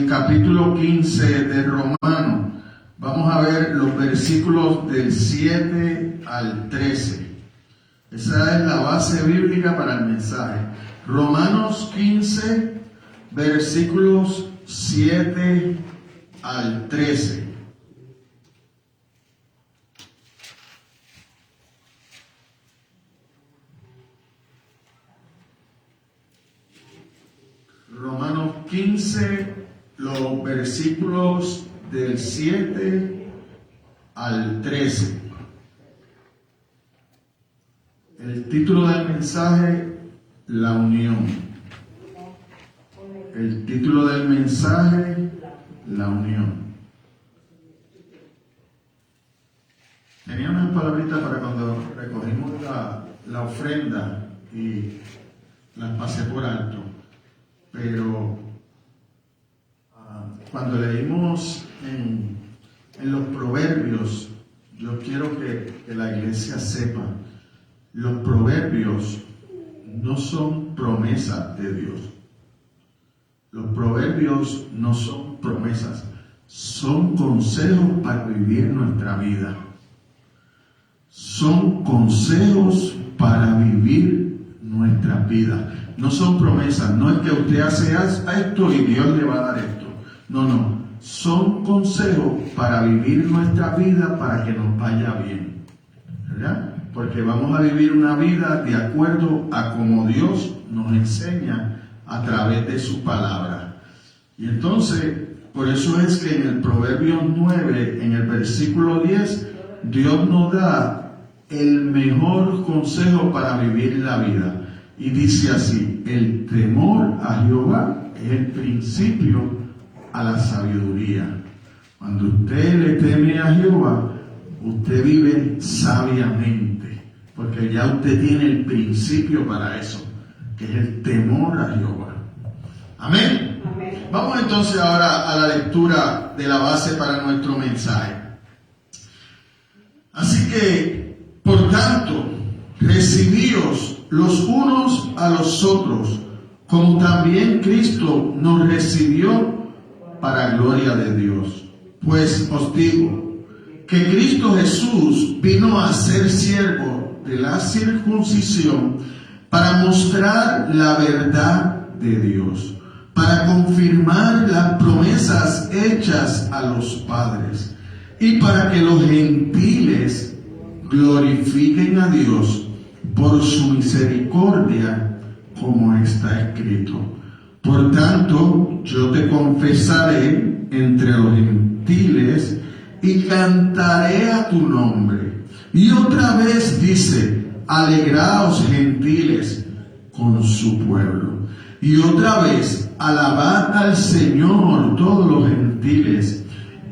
el capítulo 15 de Romanos. Vamos a ver los versículos del 7 al 13. Esa es la base bíblica para el mensaje. Romanos 15, versículos 7 al 13. Romanos 15, los versículos del 7 al 13. El título del mensaje, la unión. El título del mensaje, la unión. Tenía unas palabritas para cuando recogimos la ofrenda y las pasé por alto. Pero cuando leímos en los proverbios, yo quiero que la iglesia sepa, los proverbios no son promesas de Dios. Los proverbios no son promesas, son consejos para vivir nuestra vida. Son consejos para vivir nuestra vida. No son promesas, no es que usted hace esto y Dios le va a dar esto. No. Son consejos para vivir nuestra vida para que nos vaya bien. ¿Verdad? Porque vamos a vivir una vida de acuerdo a como Dios nos enseña a través de su palabra. Y entonces, por eso es que en el Proverbio 9, en el versículo 10, Dios nos da el mejor consejo para vivir la vida. Y dice así: el temor a Jehová es el principio a la sabiduría. Cuando usted le teme a Jehová, usted vive sabiamente, porque ya usted tiene el principio para eso, que es el temor a Jehová. Amén. Amén. Vamos entonces ahora a la lectura de la base para nuestro mensaje. Así que, por tanto, recibíos los unos a los otros, como también Cristo nos recibió para gloria de Dios. Pues os digo que Cristo Jesús vino a ser siervo de la circuncisión para mostrar la verdad de Dios, para confirmar las promesas hechas a los padres y para que los gentiles glorifiquen a Dios por su misericordia, como está escrito. Por tanto, yo te confesaré entre los gentiles y cantaré a tu nombre. Y otra vez dice: alegraos gentiles con su pueblo. Y otra vez: alabad al Señor todos los gentiles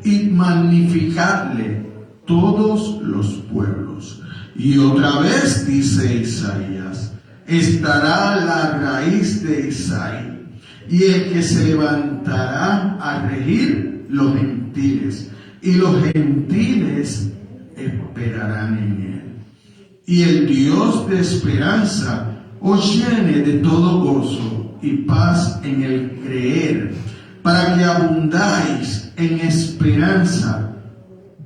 y magnificadle todos los pueblos. Y otra vez dice Isaías: estará la raíz de Isaí, y el que se levantará a regir los gentiles, y los gentiles esperarán en él. Y el Dios de esperanza os llene de todo gozo y paz en el creer, para que abundáis en esperanza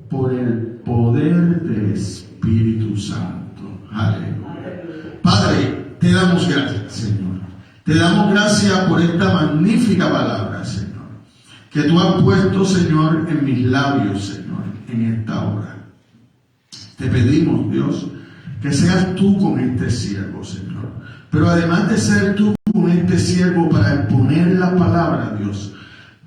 por el poder del Espíritu Santo. Aleluya. Padre, te damos gracias, Señor. Te damos gracias por esta magnífica palabra, Señor, que tú has puesto, Señor, en mis labios, Señor, en esta hora. Te pedimos, Dios, que seas tú con este siervo, Señor. Pero además de ser tú con este siervo para exponer la palabra, Dios,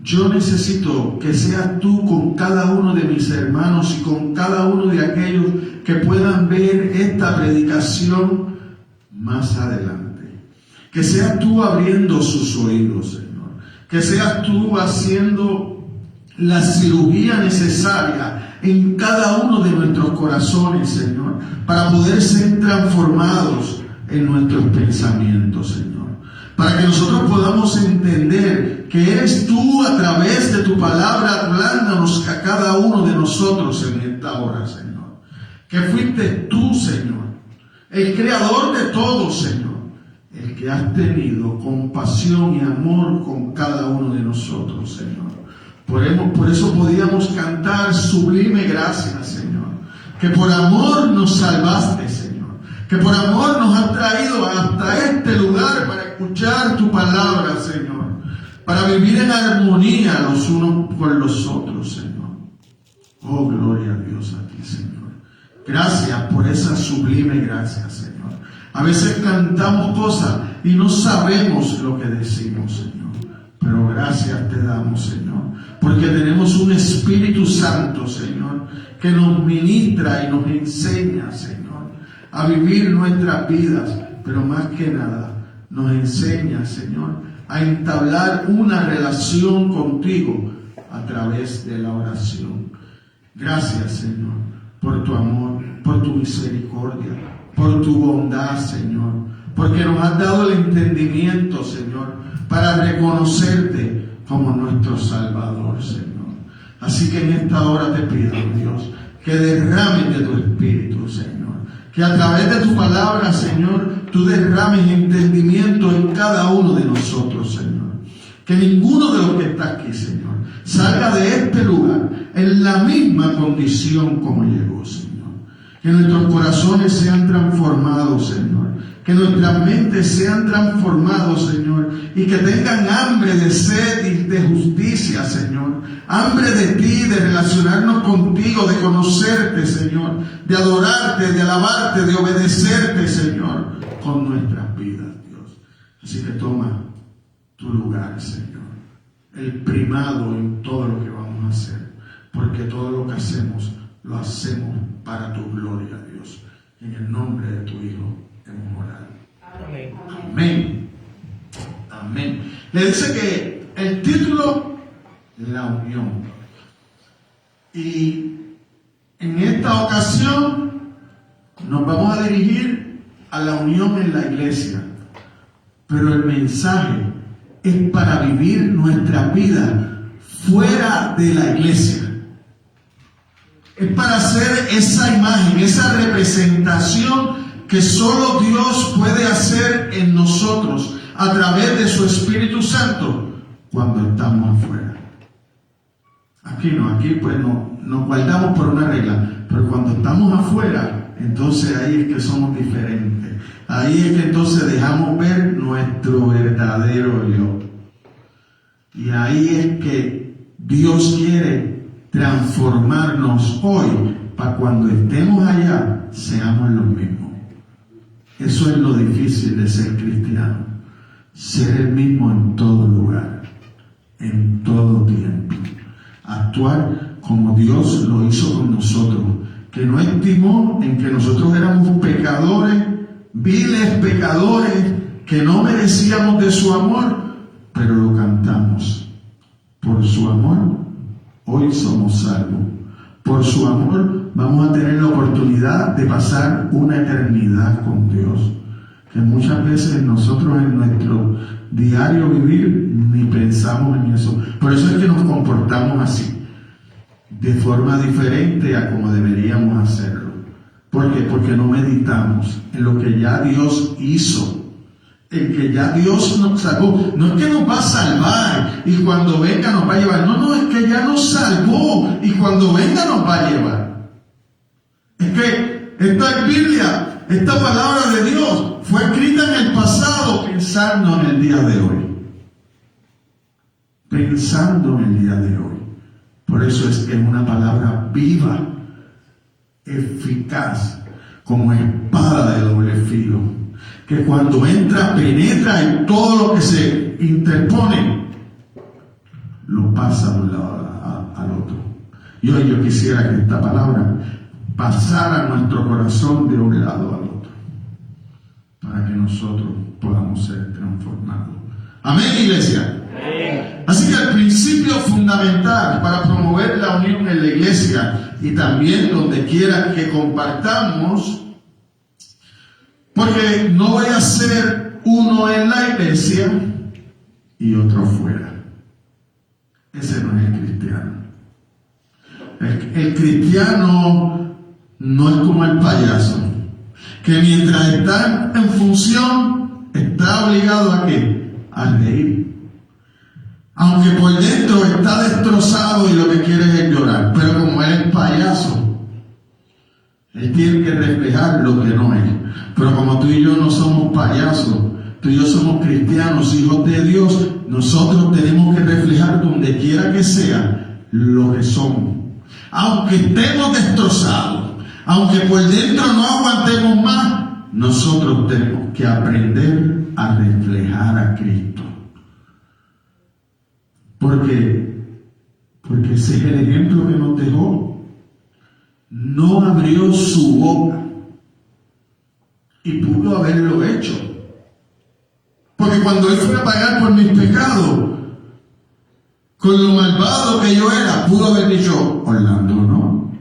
yo necesito que seas tú con cada uno de mis hermanos y con cada uno de aquellos que puedan ver esta predicación más adelante. Que seas tú abriendo sus oídos, Señor. Que seas tú haciendo la cirugía necesaria en cada uno de nuestros corazones, Señor, para poder ser transformados en nuestros pensamientos, Señor. Para que nosotros podamos entender que eres tú a través de tu palabra hablándonos a cada uno de nosotros en esta hora, Señor. Que fuiste tú, Señor, el creador de todo, Señor, el que has tenido compasión y amor con cada uno de nosotros, Señor. Por eso podíamos cantar sublime gracia, Señor, que por amor nos salvaste, Señor, que por amor nos has traído hasta este lugar para escuchar tu palabra, Señor, para vivir en armonía los unos con los otros, Señor. Oh, gloria a Dios a ti, Señor. Gracias por esa sublime gracia, Señor. A veces cantamos cosas y no sabemos lo que decimos, Señor. Pero gracias te damos, Señor, porque tenemos un Espíritu Santo, Señor, que nos ministra y nos enseña, Señor, a vivir nuestras vidas, pero más que nada nos enseña, Señor, a entablar una relación contigo a través de la oración. Gracias, Señor, por tu amor, por tu misericordia, por tu bondad, Señor, porque nos has dado el entendimiento, Señor, para reconocerte como nuestro Salvador, Señor. Así que en esta hora te pido, Dios, que derrames de tu Espíritu, Señor, que a través de tu palabra, Señor, tú derrames entendimiento en cada uno de nosotros, Señor. Que ninguno de los que está aquí, Señor, salga de este lugar en la misma condición como llegó, Señor. Que nuestros corazones sean transformados, Señor. Que nuestras mentes sean transformados, Señor. Y que tengan hambre de sed y de justicia, Señor. Hambre de ti, de relacionarnos contigo, de conocerte, Señor. De adorarte, de alabarte, de obedecerte, Señor, con nuestras vidas, Dios. Así que toma tu lugar, Señor. El primado en todo lo que vamos a hacer. Porque todo lo que hacemos, lo hacemos para tu gloria, Dios. En el nombre de tu Hijo hemos orado. Amén. Amén. Amén. Le dice que el título, la unión. Y en esta ocasión nos vamos a dirigir a la unión en la iglesia. Pero el mensaje es para vivir nuestra vida fuera de la iglesia. Es para hacer esa imagen, esa representación que solo Dios puede hacer en nosotros a través de su Espíritu Santo cuando estamos afuera. Aquí no, aquí pues no, nos guardamos por una regla, pero cuando estamos afuera, entonces ahí es que somos diferentes. Ahí es que entonces dejamos ver nuestro verdadero yo. Y ahí es que Dios quiere transformarnos hoy para cuando estemos allá seamos los mismos. Eso es lo difícil de ser cristiano, ser el mismo en todo lugar, en todo tiempo, actuar como Dios lo hizo con nosotros, que no estimó en que nosotros éramos pecadores, viles pecadores, que no merecíamos de su amor, pero lo cantamos. Por su amor hoy somos salvos. Por su amor vamos a tener la oportunidad de pasar una eternidad con Dios. Que muchas veces nosotros en nuestro diario vivir ni pensamos en eso. Por eso es que nos comportamos así, de forma diferente a como deberíamos hacerlo. ¿Por qué? Porque no meditamos en lo que ya Dios hizo. El que ya Dios nos salvó. No es que nos va a salvar y cuando venga nos va a llevar. No, es que ya nos salvó y cuando venga nos va a llevar. Es que esta Biblia, esta palabra de Dios fue escrita en el pasado pensando en el día de hoy. Pensando en el día de hoy. Por eso es que es una palabra viva, eficaz, como espada de doble filo. Que cuando entra, penetra en todo lo que se interpone, lo pasa de un lado al otro. Y hoy yo quisiera que esta palabra pasara a nuestro corazón de un lado al otro, para que nosotros podamos ser transformados. Amén, iglesia. Amén. Así que el principio fundamental para promover la unión en la iglesia y también donde quiera que compartamos, porque no voy a ser uno en la iglesia y otro fuera. Ese no es el cristiano. El cristiano no es como el payaso, que mientras está en función, está obligado ¿a qué? A reír. Aunque por dentro está destrozado y lo que quiere es llorar. Pero como él es payaso, él tiene que reflejar lo que no es. Pero como tú y yo no somos payasos, tú y yo somos cristianos, hijos de Dios, nosotros tenemos que reflejar donde quiera que sea lo que somos. Aunque estemos destrozados, aunque por dentro no aguantemos más, nosotros tenemos que aprender a reflejar a Cristo. Porque ese es el ejemplo que nos dejó. No abrió su boca y pudo haberlo hecho. Porque cuando él fue a pagar por mis pecados, con lo malvado que yo era, pudo haber dicho, Orlando no.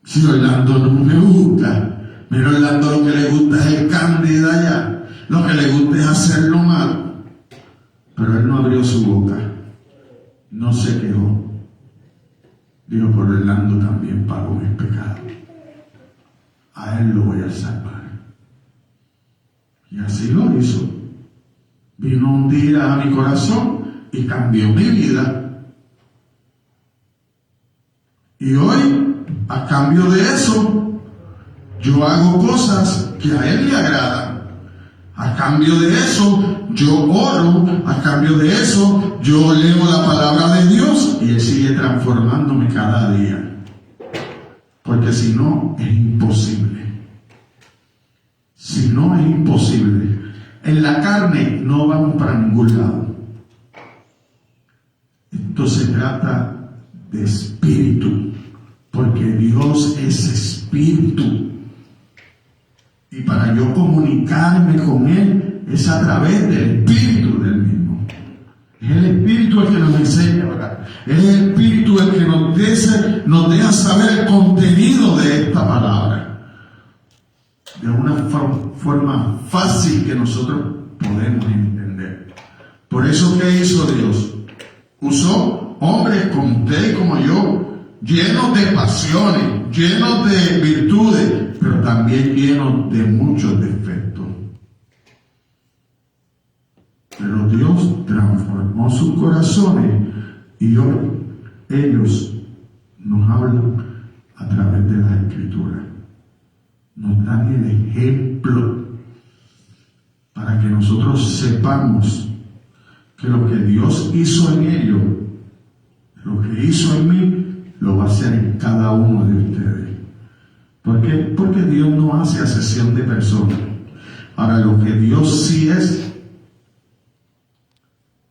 Si Orlando no me gusta. Mira, Orlando lo que le gusta es el candy de allá. Lo que le gusta es hacerlo mal. Pero él no abrió su boca. No se quejó. Dijo, por Orlando también pagó mis pecados. A él lo voy a salvar. Y así lo hizo. Vino un día a mi corazón y cambió mi vida. Y hoy, a cambio de eso, yo hago cosas que a él le agradan. A cambio de eso, yo oro. A cambio de eso, yo leo la palabra de Dios y él sigue transformándome cada día. Porque si no, es imposible. Si no, es imposible. En la carne no vamos para ningún lado. Esto se trata de espíritu, porque Dios es espíritu. Y para yo comunicarme con Él es a través del espíritu del mismo. Es el espíritu el que nos enseña a orar. Es el espíritu el que nos deja saber el contenido de esta palabra. De una forma fácil que nosotros podemos entender. Por eso, ¿qué hizo Dios? Usó hombres como usted y como yo, llenos de pasiones, llenos de virtudes, pero también llenos de muchos defectos. Pero Dios transformó sus corazones y hoy ellos nos hablan a través de las Escrituras. Nos dan el ejemplo para que nosotros sepamos que lo que Dios hizo en ellos, lo que hizo en mí, lo va a hacer en cada uno de ustedes. ¿Por qué? Porque Dios no hace acepción de personas. Ahora, lo que Dios sí es,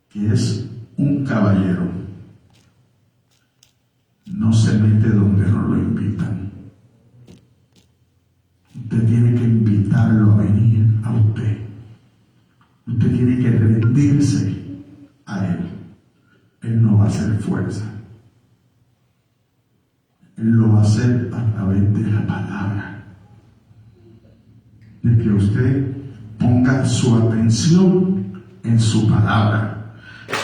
que es un caballero, no se mete donde no lo invitan. Usted tiene que invitarlo a venir a usted. Usted tiene que rendirse a Él. Él no va a hacer fuerza. Él lo va a hacer a través de la palabra. De que usted ponga su atención en su palabra.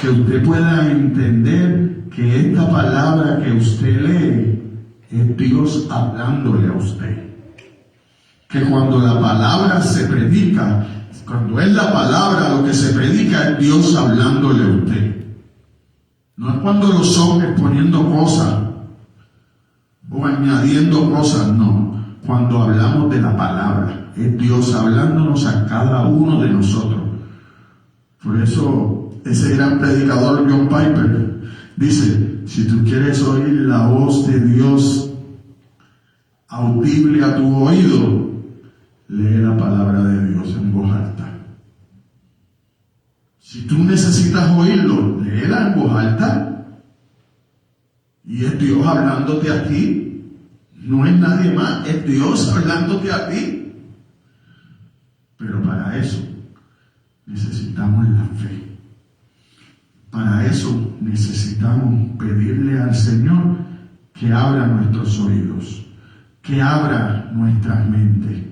Que usted pueda entender que esta palabra que usted lee es Dios hablándole a usted. Que cuando la palabra se predica, cuando es la palabra lo que se predica, es Dios hablándole a usted. No es cuando los hombres poniendo cosas o añadiendo cosas, no. Cuando hablamos de la palabra, es Dios hablándonos a cada uno de nosotros. Por eso, ese gran predicador John Piper dice, si tú quieres oír la voz de Dios audible a tu oído, lee la palabra de Dios en voz alta. Si tú necesitas oírlo, léela en voz alta. Y es Dios hablándote a ti. No es nadie más, es Dios hablándote a ti. Pero para eso necesitamos la fe. Para eso necesitamos pedirle al Señor que abra nuestros oídos, que abra nuestras mentes.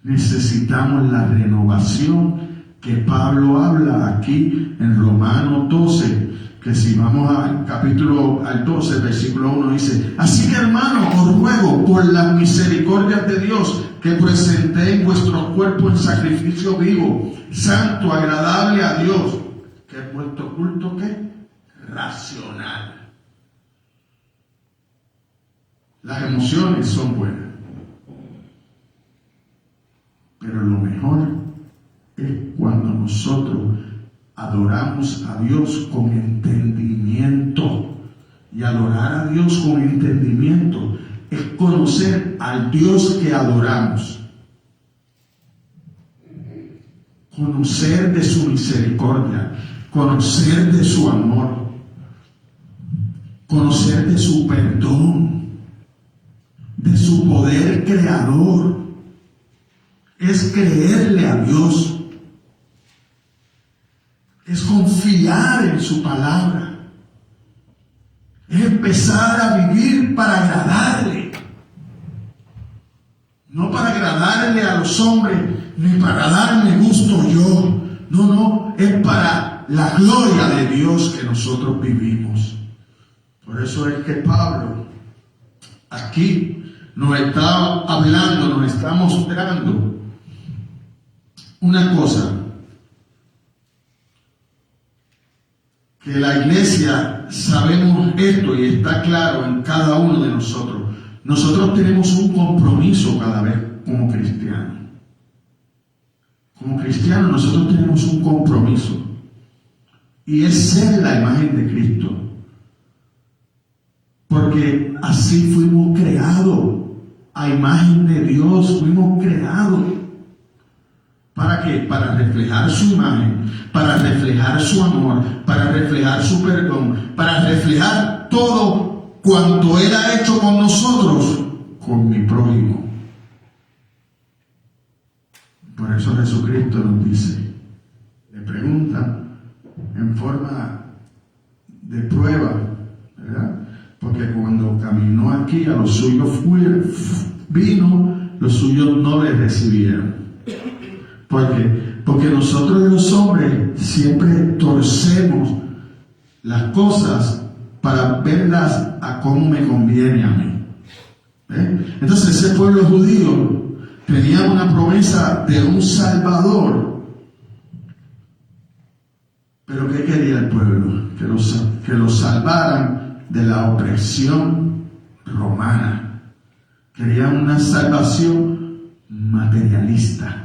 Necesitamos la renovación que Pablo habla aquí en Romanos 12, que si vamos al capítulo al 12, versículo 1 dice, así que hermanos, os ruego por las misericordias de Dios que presentéis vuestro cuerpo en sacrificio vivo, santo, agradable a Dios, que es vuestro culto, ¿qué? Racional. Las emociones son buenas, pero lo mejor es cuando nosotros adoramos a Dios con entendimiento. Y adorar a Dios con entendimiento es conocer al Dios que adoramos. Conocer de su misericordia, conocer de su amor, conocer de su perdón, de su poder creador. Es creerle a Dios, es confiar en su palabra. Es empezar a vivir para agradarle. No para agradarle a los hombres, ni para darme gusto yo. No, es para la gloria de Dios que nosotros vivimos. Por eso es que Pablo aquí nos está hablando, nos está mostrando una cosa. Que la iglesia sabemos esto y está claro en cada uno de nosotros. Nosotros tenemos un compromiso cada vez como cristianos. Como cristianos nosotros tenemos un compromiso. Y es ser la imagen de Cristo. Porque así fuimos creados. A imagen de Dios fuimos creados. ¿Para qué? Para reflejar su imagen, para reflejar su amor, para reflejar su perdón, para reflejar todo cuanto Él ha hecho con nosotros, con mi prójimo. Por eso Jesucristo nos dice, le preguntan en forma de prueba, ¿verdad? Porque cuando caminó aquí a los suyos vino, los suyos no le recibieron. Porque nosotros los hombres siempre torcemos las cosas para verlas a cómo me conviene a mí. Entonces ese pueblo judío tenía una promesa de un Salvador. Pero ¿qué quería el pueblo? Que los salvaran de la opresión romana. Querían una salvación materialista.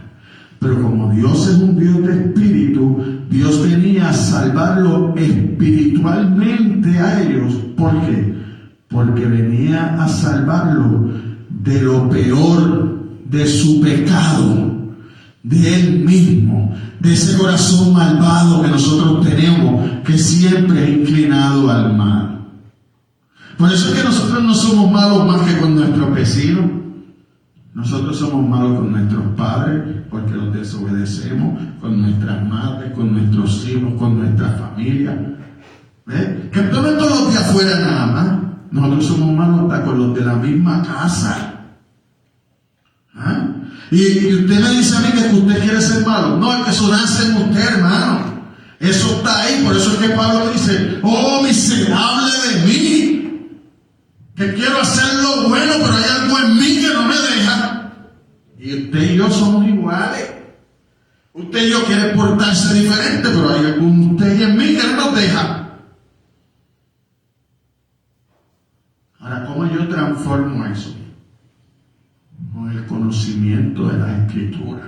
Pero como Dios es un Dios de espíritu, Dios venía a salvarlo espiritualmente a ellos. ¿Por qué? Porque venía a salvarlo de lo peor, de su pecado, de él mismo, de ese corazón malvado que nosotros tenemos, que siempre es inclinado al mal. Por eso es que nosotros no somos malos más que con nuestros vecinos. Nosotros somos malos con nuestros padres porque los desobedecemos, con nuestras madres, con nuestros hijos, con nuestra familia. Que no es todos los de afuera nada más. Nosotros somos malos hasta con los de la misma casa. Y usted me dice a mí que usted quiere ser malo. No, es que eso nace en usted, hermano. Eso está ahí. Por eso es que Pablo dice, oh, miserable de mí, que quiero hacer lo bueno, pero hay algo en mí que no me deja. Y usted y yo somos iguales. Usted y yo quiere portarse diferente, pero hay algo en usted y en mí que no nos deja. Ahora, ¿cómo yo transformo eso? Con el conocimiento de la Escritura.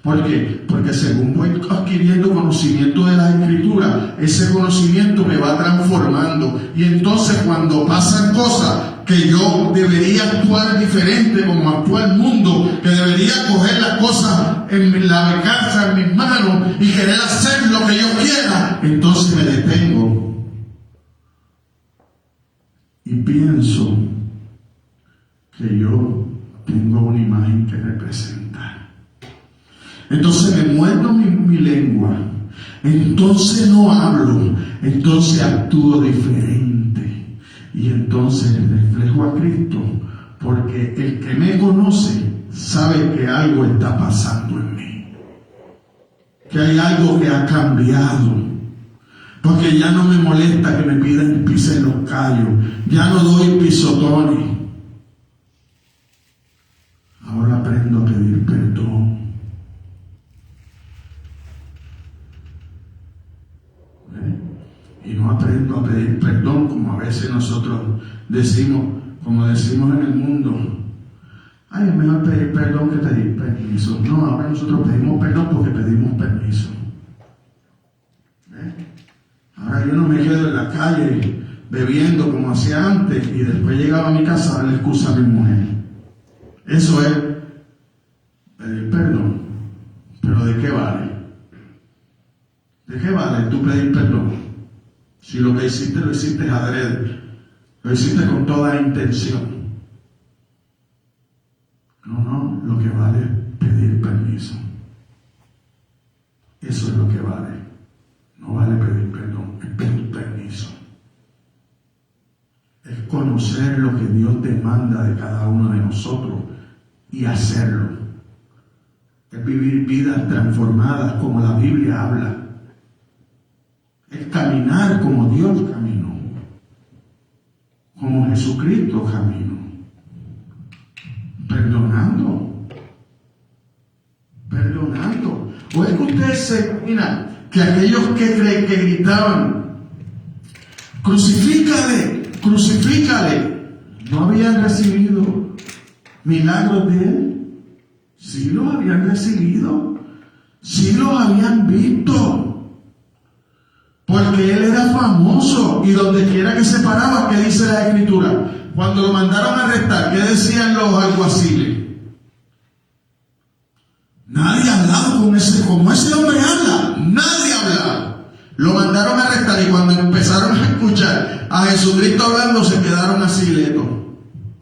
¿Por qué? Porque según voy adquiriendo conocimiento de la Escritura, ese conocimiento me va transformando. Y entonces cuando pasan cosas que yo debería actuar diferente como actúa el mundo, que debería coger las cosas en la casa, en mis manos y querer hacer lo que yo quiera, entonces me detengo y pienso que yo tengo una imagen que representar. Entonces me muerdo mi lengua, entonces no hablo, entonces actúo diferente y entonces reflejo a Cristo, porque el que me conoce sabe que algo está pasando en mí, que hay algo que ha cambiado, porque ya no me molesta que me pidan pisen los callos, ya no doy pisotones. Ahora y no aprendo a pedir perdón como a veces nosotros decimos, como decimos en el mundo. Ay, es mejor pedir perdón que pedir permiso. No, ahora nosotros pedimos perdón porque pedimos permiso. Ahora yo no me quedo en la calle bebiendo como hacía antes y después llegaba a mi casa a darle excusa a mi mujer. Eso es pedir perdón. Pero ¿de qué vale? ¿De qué vale tú pedir perdón? Si lo hiciste adrede, lo hiciste con toda intención. No, lo que vale es pedir permiso. Eso es lo que vale. No vale pedir perdón, es pedir permiso. Es conocer lo que Dios demanda de cada uno de nosotros y hacerlo. Es vivir vidas transformadas como la Biblia habla. Es caminar como Dios caminó, como Jesucristo caminó, perdonando. ¿O es que usted se imagina que aquellos que gritaban, crucifícale, no habían recibido milagros de él? Sí los habían recibido, sí los habían visto, porque él era famoso y donde quiera que se paraba, ¿qué dice la Escritura? Cuando lo mandaron a arrestar, ¿qué decían los alguaciles? Nadie hablaba como ese hombre habla, nadie hablaba. Lo mandaron a arrestar y cuando empezaron a escuchar a Jesucristo hablando, se quedaron así letos.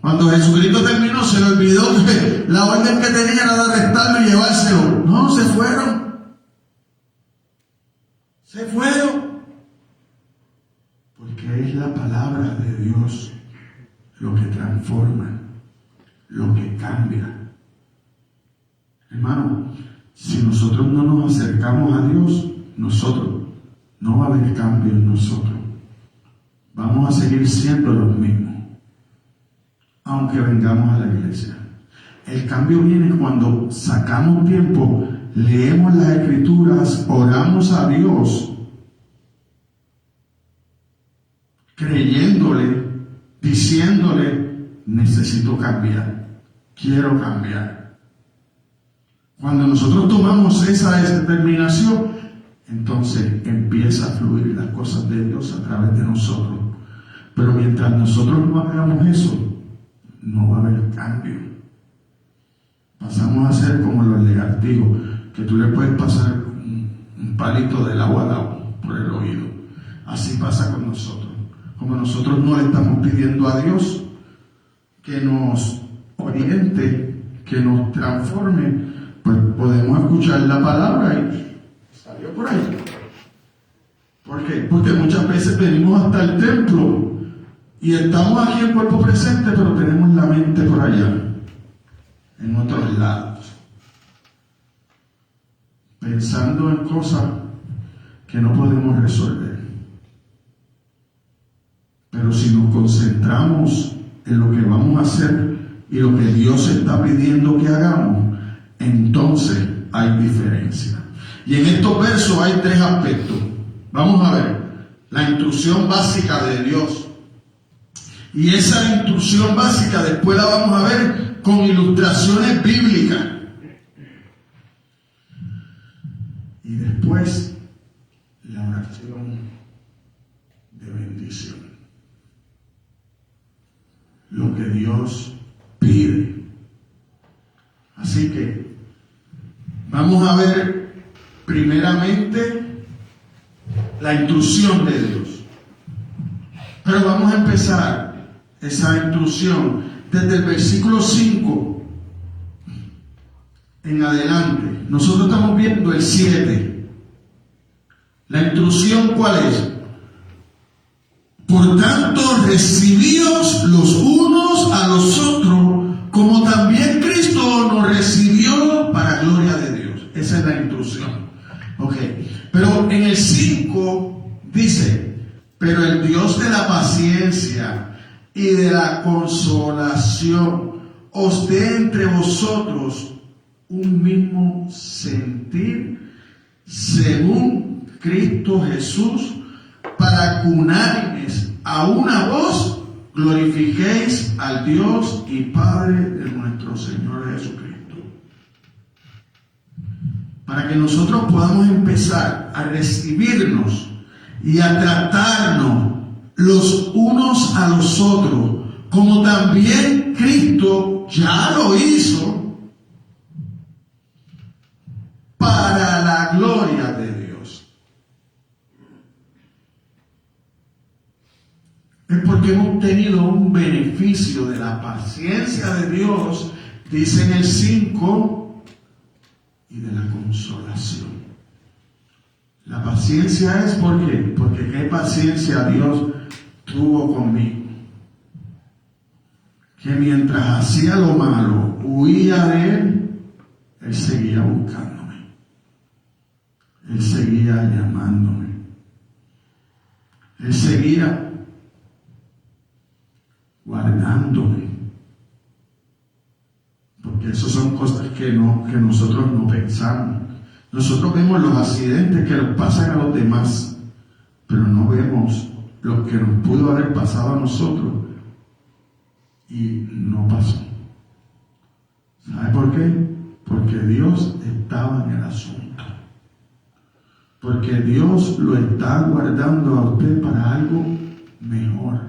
Cuando Jesucristo terminó, se le olvidó que la orden que tenía era de arrestarlo y llevárselo. No, se fueron. Porque es la palabra de Dios lo que transforma, lo que cambia. Hermano, si nosotros no nos acercamos a Dios, no va a haber cambio en nosotros. Vamos a seguir siendo los mismos, aunque vengamos a la iglesia. El cambio viene cuando sacamos tiempo, leemos las Escrituras, oramos a Dios, creyéndole, diciéndole, necesito cambiar, quiero cambiar. Cuando nosotros tomamos esa determinación, entonces empieza a fluir las cosas de Dios a través de nosotros. Pero mientras nosotros no hagamos eso, no va a haber cambio. Pasamos a ser como los lagartijos, que tú le puedes pasar un palito del agua al agua por el oído. Así pasa con nosotros. Como nosotros no le estamos pidiendo a Dios que nos oriente, que nos transforme, pues podemos escuchar la palabra y salió por ahí. ¿Por qué? Porque muchas veces venimos hasta el templo y estamos aquí en cuerpo presente, pero tenemos la mente por allá, en otros lados, pensando en cosas que no podemos resolver. Pero si nos concentramos en lo que vamos a hacer y lo que Dios está pidiendo que hagamos, entonces hay diferencia. Y en estos versos hay tres aspectos. Vamos a ver la instrucción básica de Dios. Y esa instrucción básica después la vamos a ver con ilustraciones bíblicas. Y después la oración de bendición. Lo que Dios pide. Así que vamos a ver primeramente la instrucción de Dios. Pero vamos a empezar esa instrucción desde el versículo 5 en adelante. Nosotros estamos viendo el 7. La instrucción, ¿cuál es? Por tanto, recibíos los unos a los otros, como también Cristo nos recibió para gloria de Dios. Esa es la instrucción. Ok. Pero en el 5 dice, pero el Dios de la paciencia y de la consolación os dé entre vosotros un mismo sentir según Cristo Jesús, para para que unánimes a una voz glorifiquéis al Dios y Padre de nuestro Señor Jesucristo. Para que nosotros podamos empezar a recibirnos y a tratarnos los unos a los otros, como también Cristo ya lo hizo, para la gloria de Dios. Es porque hemos tenido un beneficio de la paciencia de Dios, dice en el 5, y de la consolación. La paciencia es ¿por qué? Porque qué paciencia Dios tuvo conmigo. Que mientras hacía lo malo, huía de Él, Él seguía buscándome. Él seguía llamándome. Él seguía guardándome. Porque esas son cosas que nosotros no pensamos. Nosotros vemos los accidentes que les pasan a los demás, pero no vemos lo que nos pudo haber pasado a nosotros y no pasó. ¿Sabe por qué? Porque Dios estaba en el asunto. Porque Dios lo está guardando a usted para algo mejor.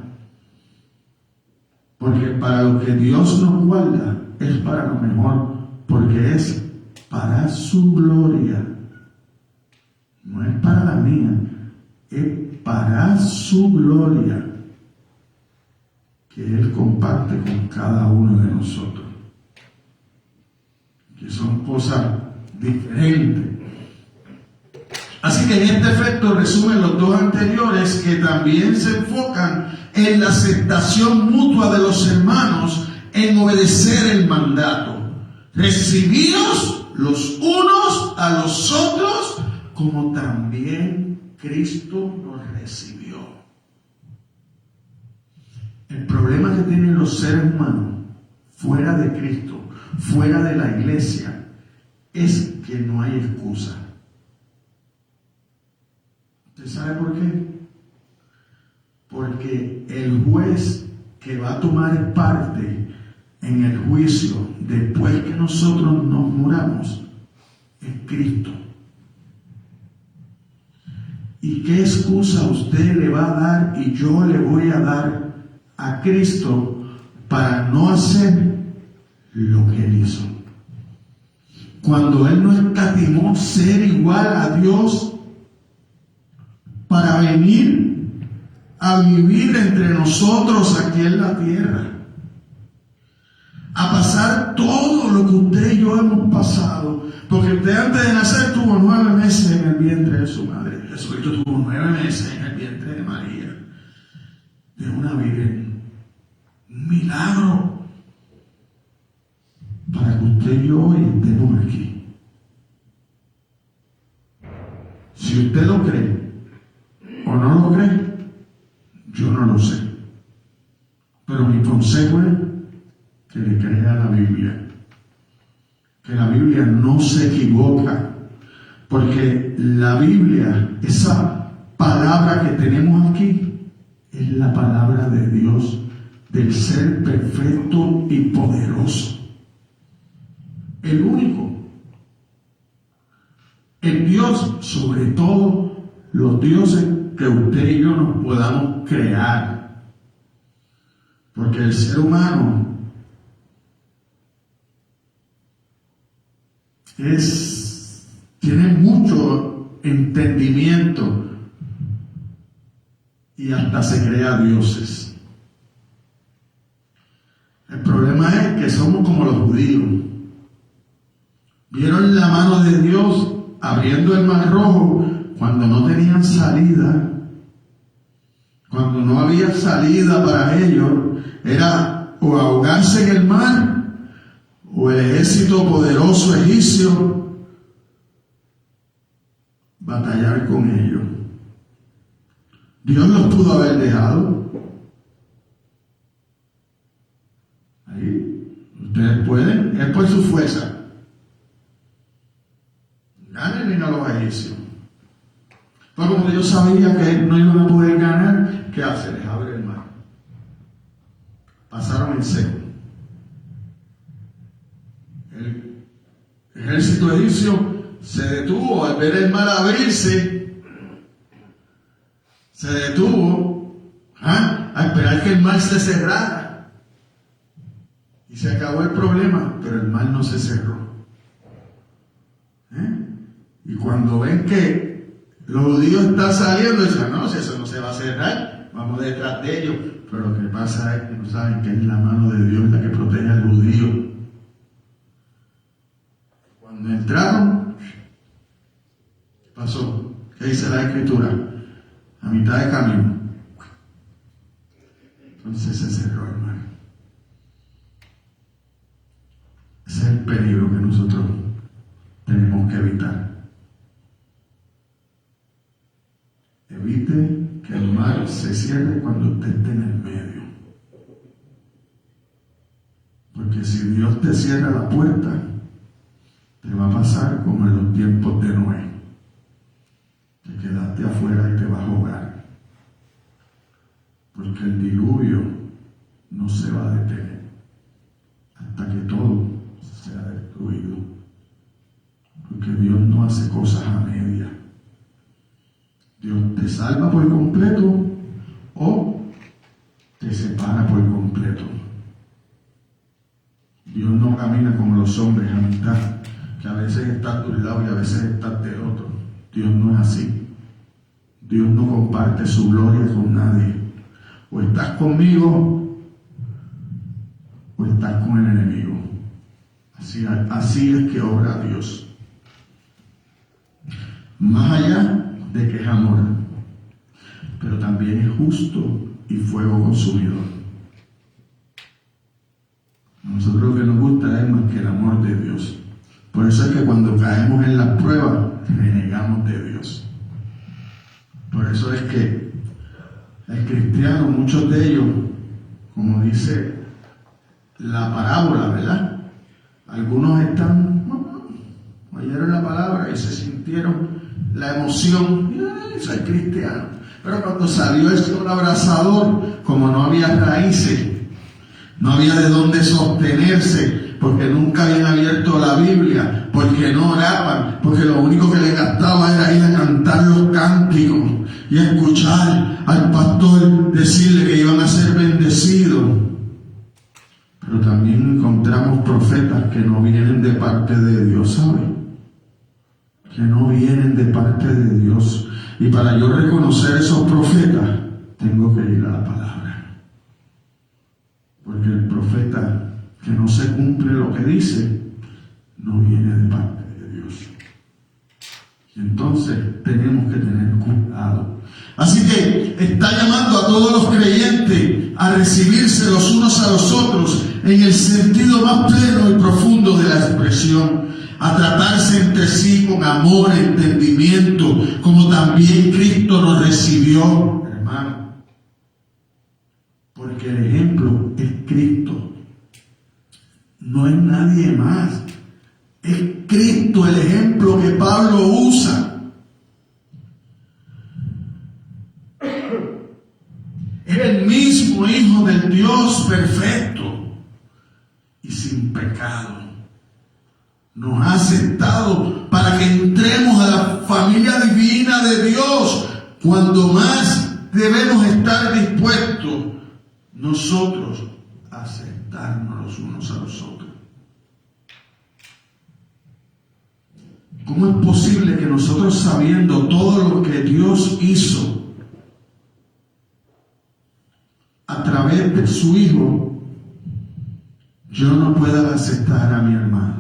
Porque para lo que Dios nos guarda es para lo mejor, porque es para su gloria. No es para la mía, es para su gloria que Él comparte con cada uno de nosotros. Que son cosas diferentes. Así que en este efecto resumen los dos anteriores, que también se enfocan en la aceptación mutua de los hermanos en obedecer el mandato. Recibíos los unos a los otros como también Cristo nos recibió. El problema que tienen los seres humanos fuera de Cristo, fuera de la iglesia, es que no hay excusa. ¿Usted sabe por qué? Porque el juez que va a tomar parte en el juicio después que nosotros nos muramos es Cristo. ¿Y qué excusa usted le va a dar y yo le voy a dar a Cristo para no hacer lo que Él hizo? Cuando Él no escatimó ser igual a Dios para venir a vivir entre nosotros aquí en la tierra, a pasar todo lo que usted y yo hemos pasado, porque usted antes de nacer tuvo 9 meses en el vientre de su madre. Jesucristo tuvo 9 meses en el vientre de María, de una virgen. Un milagro para que usted y yo hoy estemos aquí. Si usted lo cree o no lo cree, yo no lo sé. Pero mi consejo es que le crea a la Biblia. Que la Biblia no se equivoca. Porque la Biblia, esa palabra que tenemos aquí, es la palabra de Dios, del ser perfecto y poderoso. El único. El Dios sobre todo los dioses que usted y yo nos podamos crear. Porque el ser humano tiene mucho entendimiento y hasta se crea dioses. El problema es que somos como los judíos. Vieron la mano de Dios abriendo el mar rojo cuando no tenían salida, cuando no había salida para ellos. Era o ahogarse en el mar o el ejército poderoso egipcio batallar con ellos. Dios los pudo haber dejado. Ahí, ustedes pueden, es por su fuerza. Ganen a los egipcios. Pero como Dios sabía que no iban a poder en seco. El ejército egipcio se detuvo al ver el mar abrirse, se detuvo a esperar que el mar se cerrara. Y se acabó el problema, pero el mar no se cerró. Y cuando ven que los judíos están saliendo, dicen, no, si eso no se va a cerrar, vamos detrás de ellos. Pero lo que pasa es que no saben que es la mano de Dios la que protege al judío. Cuando entraron, ¿qué pasó? ¿Qué dice la Escritura? A mitad de camino. Entonces se cerró el mar. Ese es el peligro que nosotros tenemos que evitar. Evite que el mar se cierre cuando usted esté en el medio. Porque si Dios te cierra la puerta, te va a pasar como en los tiempos de Noé. Te quedaste afuera y te vas a ahogar. Porque el diluvio no se va a detener hasta que todo sea destruido. Porque Dios no hace cosas a medias. Dios te salva por completo o te separa por completo. Dios no camina como los hombres a mitad, que a veces estás de un lado y a veces estás del otro. Dios no es así. Dios no comparte su gloria con nadie. O estás conmigo o estás con el enemigo. Así es que obra Dios. Más allá de que es amor, pero también es justo y fuego consumidor. A nosotros lo que nos gusta es más que el amor de Dios. Por eso es que cuando caemos en las pruebas, renegamos de Dios. Por eso es que el cristiano, muchos de ellos, como dice la parábola, ¿verdad? Algunos oyeron la palabra y se sintieron la emoción, soy cristiano. Pero cuando salió el sol abrasador, como no había raíces, no había de dónde sostenerse, porque nunca habían abierto la Biblia, porque no oraban, porque lo único que les gastaba era ir a cantar los cánticos y a escuchar al pastor decirle que iban a ser bendecidos. Pero también encontramos profetas que no vienen de parte de Dios, ¿saben? Que no vienen de parte de Dios. Y para yo reconocer esos profetas, tengo que ir a la palabra. Porque el profeta que no se cumple lo que dice, no viene de parte de Dios. Y entonces tenemos que tener cuidado. Así que está llamando a todos los creyentes a recibirse los unos a los otros en el sentido más pleno y profundo de la expresión, a tratarse entre sí con amor, entendimiento, como también Cristo nos recibió, hermano. Porque el ejemplo es Cristo, no es nadie más. Es Cristo el ejemplo que Pablo usa. Es el mismo Hijo del Dios perfecto y sin pecado. Nos ha aceptado para que entremos a la familia divina de Dios. Cuando más debemos estar dispuestos nosotros a aceptarnos los unos a los otros. ¿Cómo es posible que nosotros, sabiendo todo lo que Dios hizo a través de su Hijo, yo no pueda aceptar a mi hermano?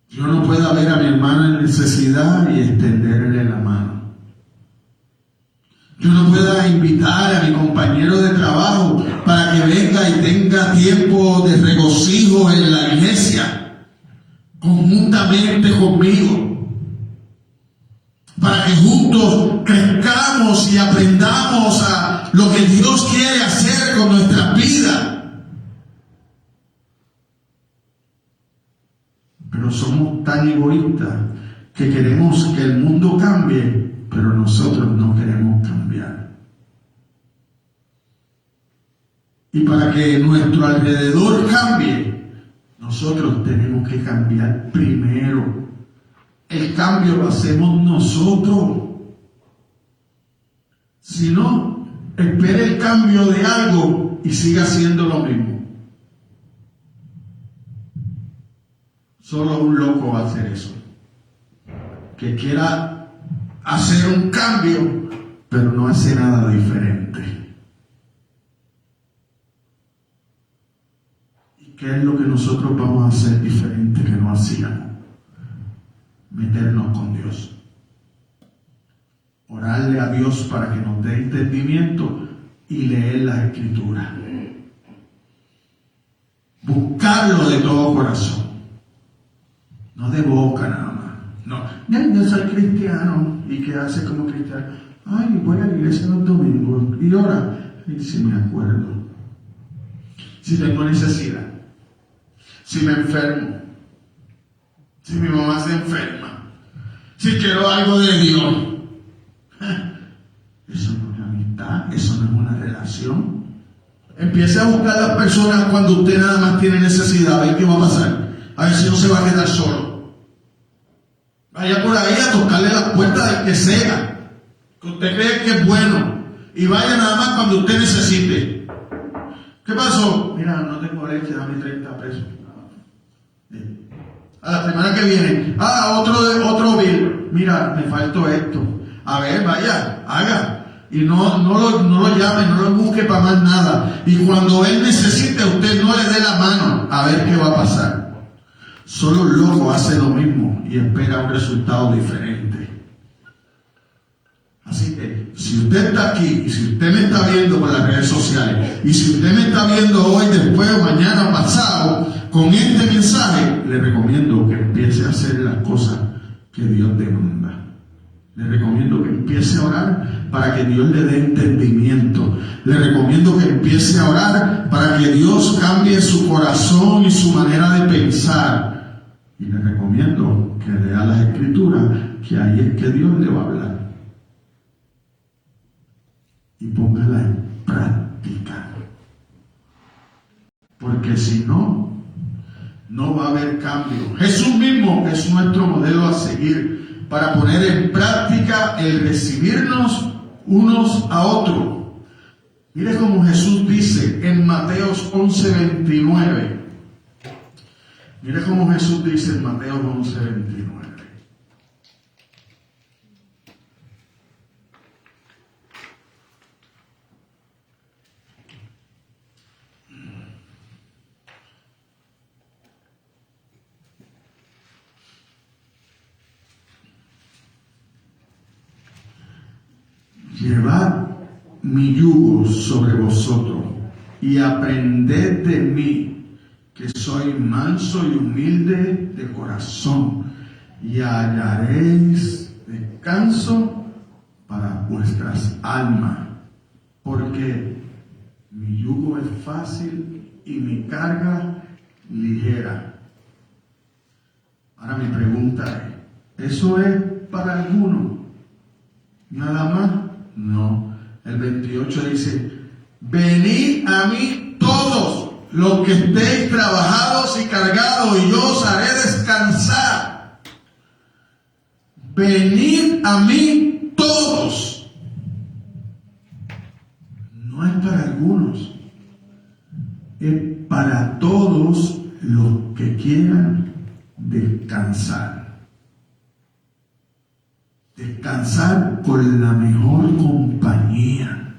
Yo no pueda ver a mi hermano en necesidad y extenderle la mano. Yo no pueda invitar a mi compañero de trabajo para que venga y tenga tiempo de regocijo en la iglesia, conjuntamente conmigo, para que juntos crezcamos y aprendamos a lo que Dios quiere hacer con nuestra vida. Pero somos tan egoístas que queremos que el mundo cambie, pero nosotros no queremos cambiar. Y para que nuestro alrededor cambie, nosotros tenemos que cambiar primero. El cambio lo hacemos nosotros. Si no, espere el cambio de algo y siga haciendo lo mismo. Solo un loco va a hacer eso. Que quiera hacer un cambio, pero no hace nada diferente. ¿Y qué es lo que nosotros vamos a hacer diferente que no hacíamos? Meternos con Dios. Orarle a Dios para que nos dé entendimiento y leer las Escrituras. Buscarlo de todo corazón. No de boca nada más. No, yo soy cristiano. ¿Y qué hace como cristiano? Ay, voy a la iglesia los domingos. ¿Y ora? Y si me acuerdo. Si tengo necesidad. Si me enfermo. Si mi mamá se enferma. Si quiero algo de Dios. Eso no es amistad. Eso no es una relación. Empiece a buscar a las personas cuando usted nada más tiene necesidad. A ver qué va a pasar. A ver si no se va a quedar solo. Vaya por ahí a tocarle las puertas del que sea, que usted cree que es bueno, y vaya nada más cuando usted necesite. ¿Qué pasó? Mira, no tengo leche, dame 30 pesos. A la semana que viene, otro bill. Mira, me faltó esto. A ver, vaya, haga. Y no lo llame, no lo busque para más nada. Y cuando él necesite, usted no le dé la mano. A ver qué va a pasar. Solo un loco hace lo mismo y espera un resultado diferente. Así que, si usted está aquí y si usted me está viendo por las redes sociales y si usted me está viendo hoy, después o mañana pasado, con este mensaje, le recomiendo que empiece a hacer las cosas que Dios demanda. Le recomiendo que empiece a orar para que Dios le dé entendimiento. Le recomiendo que empiece a orar para que Dios cambie su corazón y su manera de pensar. Y le recomiendo que lea las Escrituras, que ahí es que Dios le va a hablar. Y póngala en práctica. Porque si no, no va a haber cambio. Jesús mismo es nuestro modelo a seguir para poner en práctica el recibirnos unos a otros. Mire cómo Jesús dice en Mateos 11:29. Mire cómo Jesús dice en Mateo 11:29. Llevad mi yugo sobre vosotros y aprended de mí, que soy manso y humilde de corazón, y hallaréis descanso para vuestras almas, porque mi yugo es fácil y mi carga ligera. Ahora mi pregunta es, ¿eso es para algunos? ¿Nada más? No. El 28 dice, venid a mí todos los que estéis trabajados y cargados, y yo os haré descansar. Venid a mí todos. No es para algunos, es para todos los que quieran descansar. Descansar con la mejor compañía.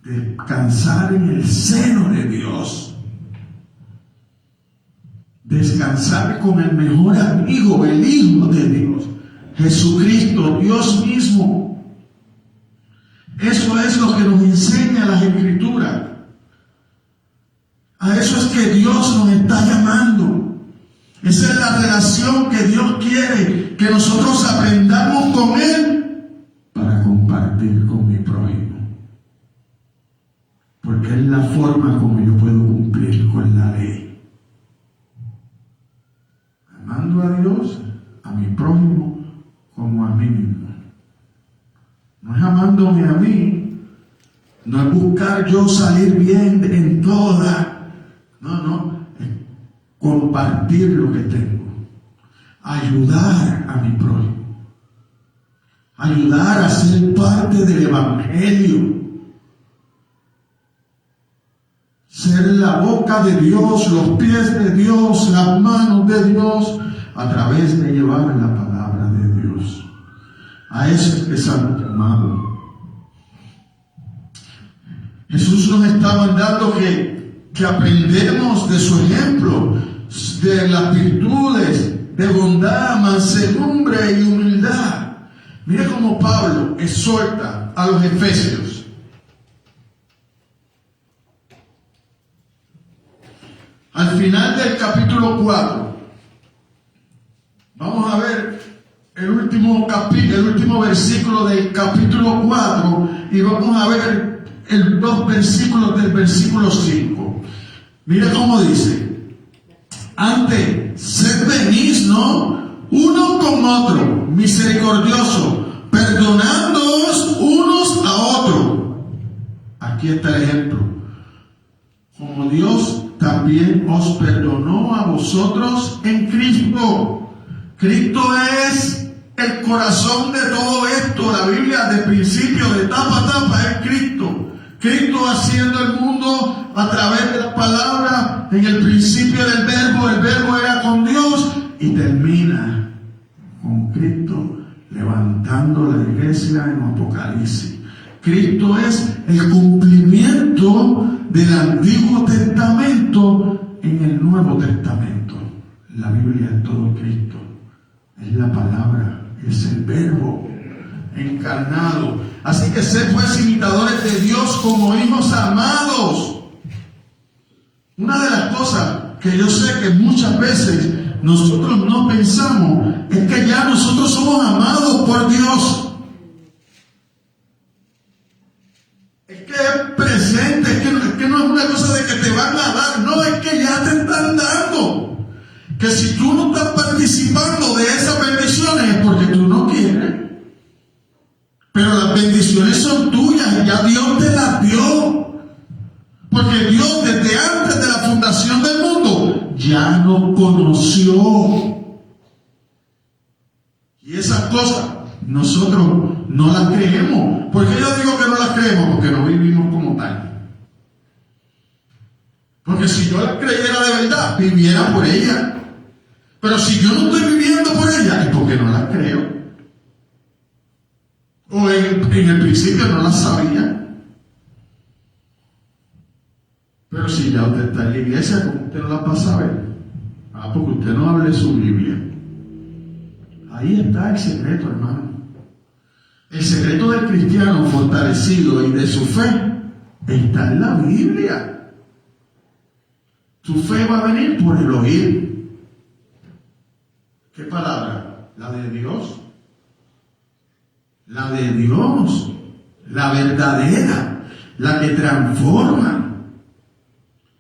Descansar en el seno de Dios. Descansar con el mejor amigo, el Hijo de Dios, Jesucristo, Dios mismo. Eso es lo que nos enseña las Escrituras. A eso es que Dios nos está llamando. Esa es la relación que Dios quiere, que nosotros aprendamos con Él para compartir con mi prójimo. Porque es la forma como yo puedo cumplir con la ley. Amando a Dios, a mi prójimo, como a mí mismo. No es amándome a mí, No es buscar yo salir bien en toda. No. Es compartir lo que tengo. Ayudar a mi prójimo. Ayudar a ser parte del Evangelio. Ser la boca de Dios, los pies de Dios, las manos de Dios, a través de llevar la palabra de Dios. A eso es que estamos llamados. Jesús nos está mandando que aprendemos de su ejemplo, de las virtudes, de bondad, mansedumbre y humildad. Mira cómo Pablo exhorta a los efesios. Al final del capítulo 4, vamos a ver el último versículo del capítulo 4 y vamos a ver dos versículos del versículo 5. Mira cómo dice: antes, sed benignos uno con otro, misericordioso, perdonándoos unos a otros. Aquí está el ejemplo. Como Dios también os perdonó a vosotros en Cristo. Cristo es el corazón de todo esto. La Biblia, de principio, de tapa a tapa, es Cristo. Cristo haciendo el mundo a través de la palabra. En el principio del verbo, el verbo era con Dios, y termina con Cristo levantando la iglesia en Apocalipsis. Cristo es el cumplimiento del Antiguo Testamento en el Nuevo Testamento. La Biblia es todo Cristo. Es la palabra, es el verbo encarnado. Así que sed pues imitadores de Dios como hijos amados. Una de las cosas que yo sé que muchas veces nosotros no pensamos es que ya nosotros somos amados por Dios. Es que es presente, es que no es una cosa de que te van a dar, no, es que ya te están dando. Que si tú no estás participando de esas bendiciones es porque tú no quieres. Pero las bendiciones son tuyas, ya Dios te las dio. Porque Dios desde antes de la fundación del mundo ya nos conoció. Y esas cosas nosotros no las creemos. ¿Por qué yo digo que no las creemos? Porque no vivimos como tal. Porque si yo las creyera de verdad, viviera por ellas. Pero si yo no estoy viviendo por ellas, es porque no las creo. O en el principio no las sabía. Pero si ya usted está en la iglesia, ¿cómo usted no las va a saber? Porque usted no hable su Biblia. Ahí está el secreto, hermano. El secreto del cristiano fortalecido y de su fe está en la Biblia. Tu fe va a venir por el oír. ¿Qué palabra? La de Dios. La de Dios. La verdadera. La que transforma.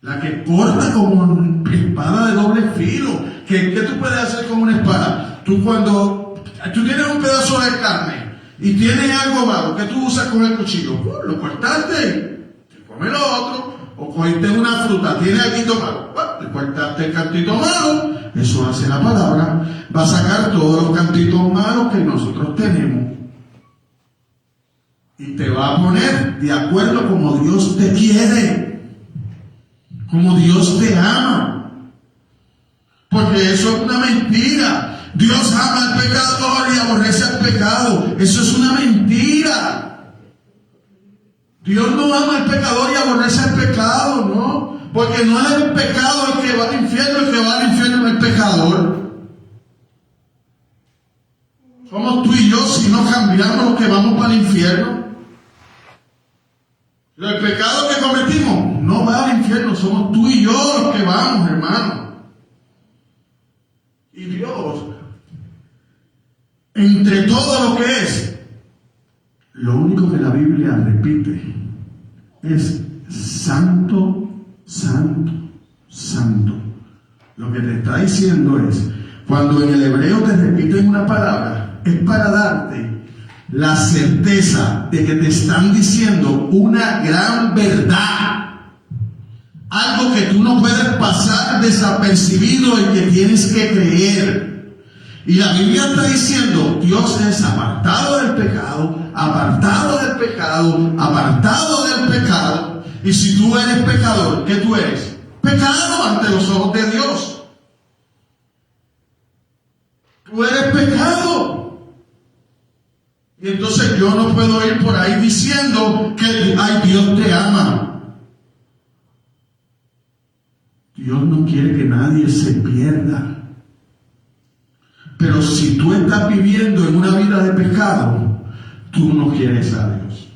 La que corta como espada de doble filo. ¿Qué tú puedes hacer con una espada? Cuando tú tienes un pedazo de carne y tienes algo malo, ¿qué tú usas con el cuchillo? Lo cortaste, te comes lo otro. O cogiste una fruta, tiene algo malo, le cortaste el cantito malo. Eso hace la palabra. Va a sacar todos los cantitos malos que nosotros tenemos. Y te va a poner de acuerdo como Dios te quiere. Como Dios te ama. Porque eso es una mentira. Dios ama al pecador y aborrece al pecado. Eso es una mentira. Dios no ama al pecador y aborrece al pecado, ¿no? Porque no es el pecado el que va al infierno, el que va al infierno es el pecador. Somos tú y yo si no cambiamos los que vamos para el infierno. El pecado que cometimos no va al infierno, somos tú y yo los que vamos, hermano. Y Dios, entre todo lo que es, lo único que la Biblia repite es santo, santo, santo. Lo que te está diciendo es, cuando en el hebreo te repiten una palabra, es para darte la certeza de que te están diciendo una gran verdad, algo que tú no puedes pasar desapercibido y que tienes que creer. Y la Biblia está diciendo, Dios es apartado del pecado, apartado del pecado, apartado del pecado. Y si tú eres pecador, ¿qué tú eres? Pecado ante los ojos de Dios. Tú eres pecado. Y entonces yo no puedo ir por ahí diciendo que, ay, Dios te ama. Dios no quiere que nadie se pierda. Pero si tú estás viviendo en una vida de pecado, tú no quieres a Dios.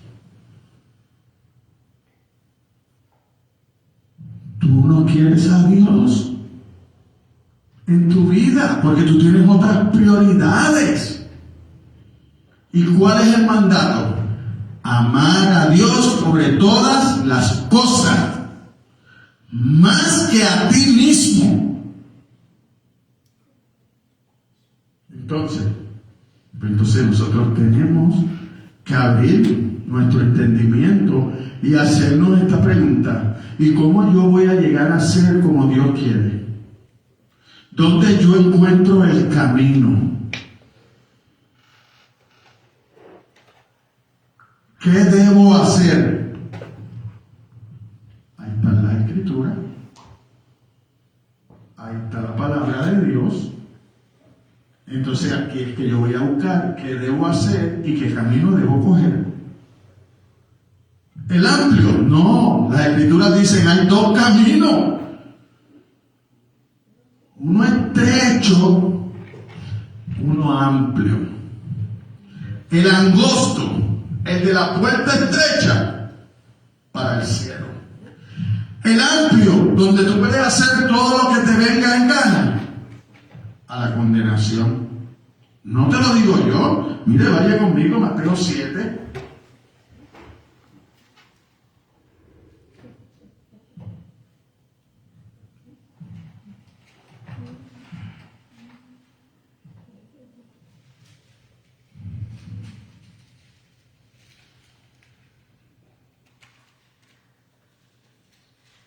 Tú no quieres a Dios en tu vida porque tú tienes otras prioridades. ¿Y cuál es el mandato? Amar a Dios sobre todas las cosas, más que a ti mismo. Entonces nosotros tenemos que abrir nuestro entendimiento y hacernos esta pregunta: ¿y cómo yo voy a llegar a ser como Dios quiere? ¿Dónde yo encuentro el camino? ¿Qué debo hacer? Ahí está la Escritura. Ahí está la palabra de Dios. Entonces aquí es que yo voy a buscar qué debo hacer y qué camino debo coger. El amplio, no. Las Escrituras dicen hay dos caminos. Uno estrecho, uno amplio. El angosto, el de la puerta estrecha, para el cielo. El amplio, donde tú puedes hacer todo lo que te venga en gana, a la condenación. No te lo digo yo. Mire, vaya conmigo, Mateo 7.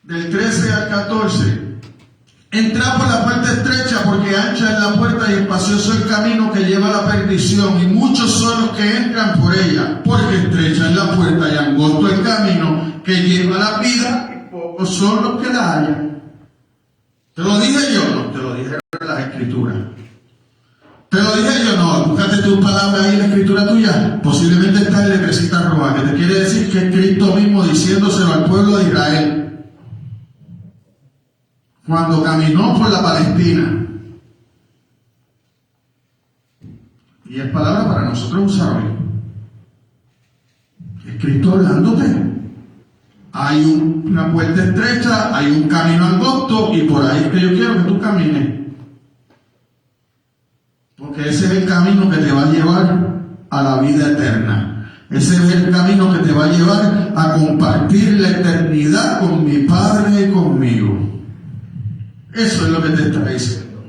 Del 13 al 14. Entrad por la puerta estrecha, porque ancha es la puerta y espacioso el camino que lleva a la perdición, y muchos son los que entran por ella. Porque estrecha es la puerta y angosto el camino que lleva a la vida, y pocos son los que la hallan. ¿Te lo dije yo? No, te lo dije en las Escrituras. ¿Te lo dije yo? No, búscate tus palabras ahí en la Escritura tuya. Posiblemente está en letrecita roja, que te quiere decir que es Cristo mismo diciéndoselo al pueblo de Israel cuando caminó por la Palestina. Y es palabra para nosotros usar hoy. Es Cristo hablándote. Hay una puerta estrecha, hay un camino angosto, y por ahí es que yo quiero que tú camines. Porque ese es el camino que te va a llevar a la vida eterna. Ese es el camino que te va a llevar a compartir la eternidad con mi Padre y conmigo. Eso es lo que te está diciendo.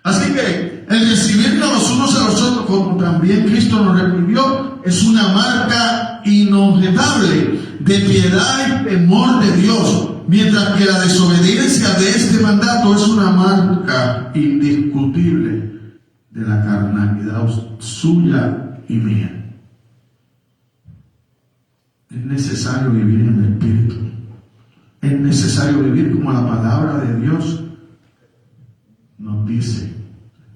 Así que el recibirnos los unos a los otros, como también Cristo nos recibió, es una marca inobjetable de piedad y temor de Dios, mientras que la desobediencia de este mandato es una marca indiscutible de la carnalidad suya y mía. Es necesario vivir en el Espíritu. Es necesario vivir como la palabra de Dios nos dice.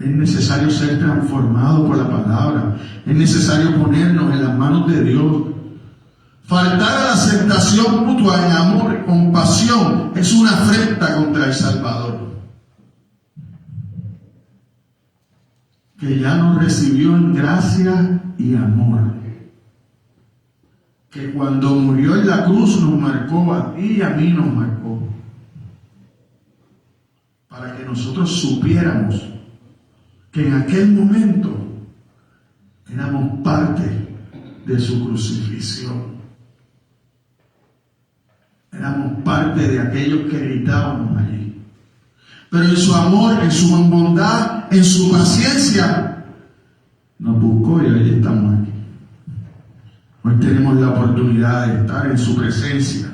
Es necesario ser transformado por la palabra. Es necesario ponernos en las manos de Dios. Faltar a la aceptación mutua en amor y compasión es una afrenta contra el Salvador, que ya nos recibió en gracia y amor, que cuando murió en la cruz nos marcó, a ti y a mí nos marcó, para que nosotros supiéramos que en aquel momento éramos parte de su crucifixión. Éramos parte de aquellos que gritábamos allí. Pero en su amor, en su bondad, en su paciencia, nos buscó y hoy estamos aquí. Hoy tenemos la oportunidad de estar en su presencia.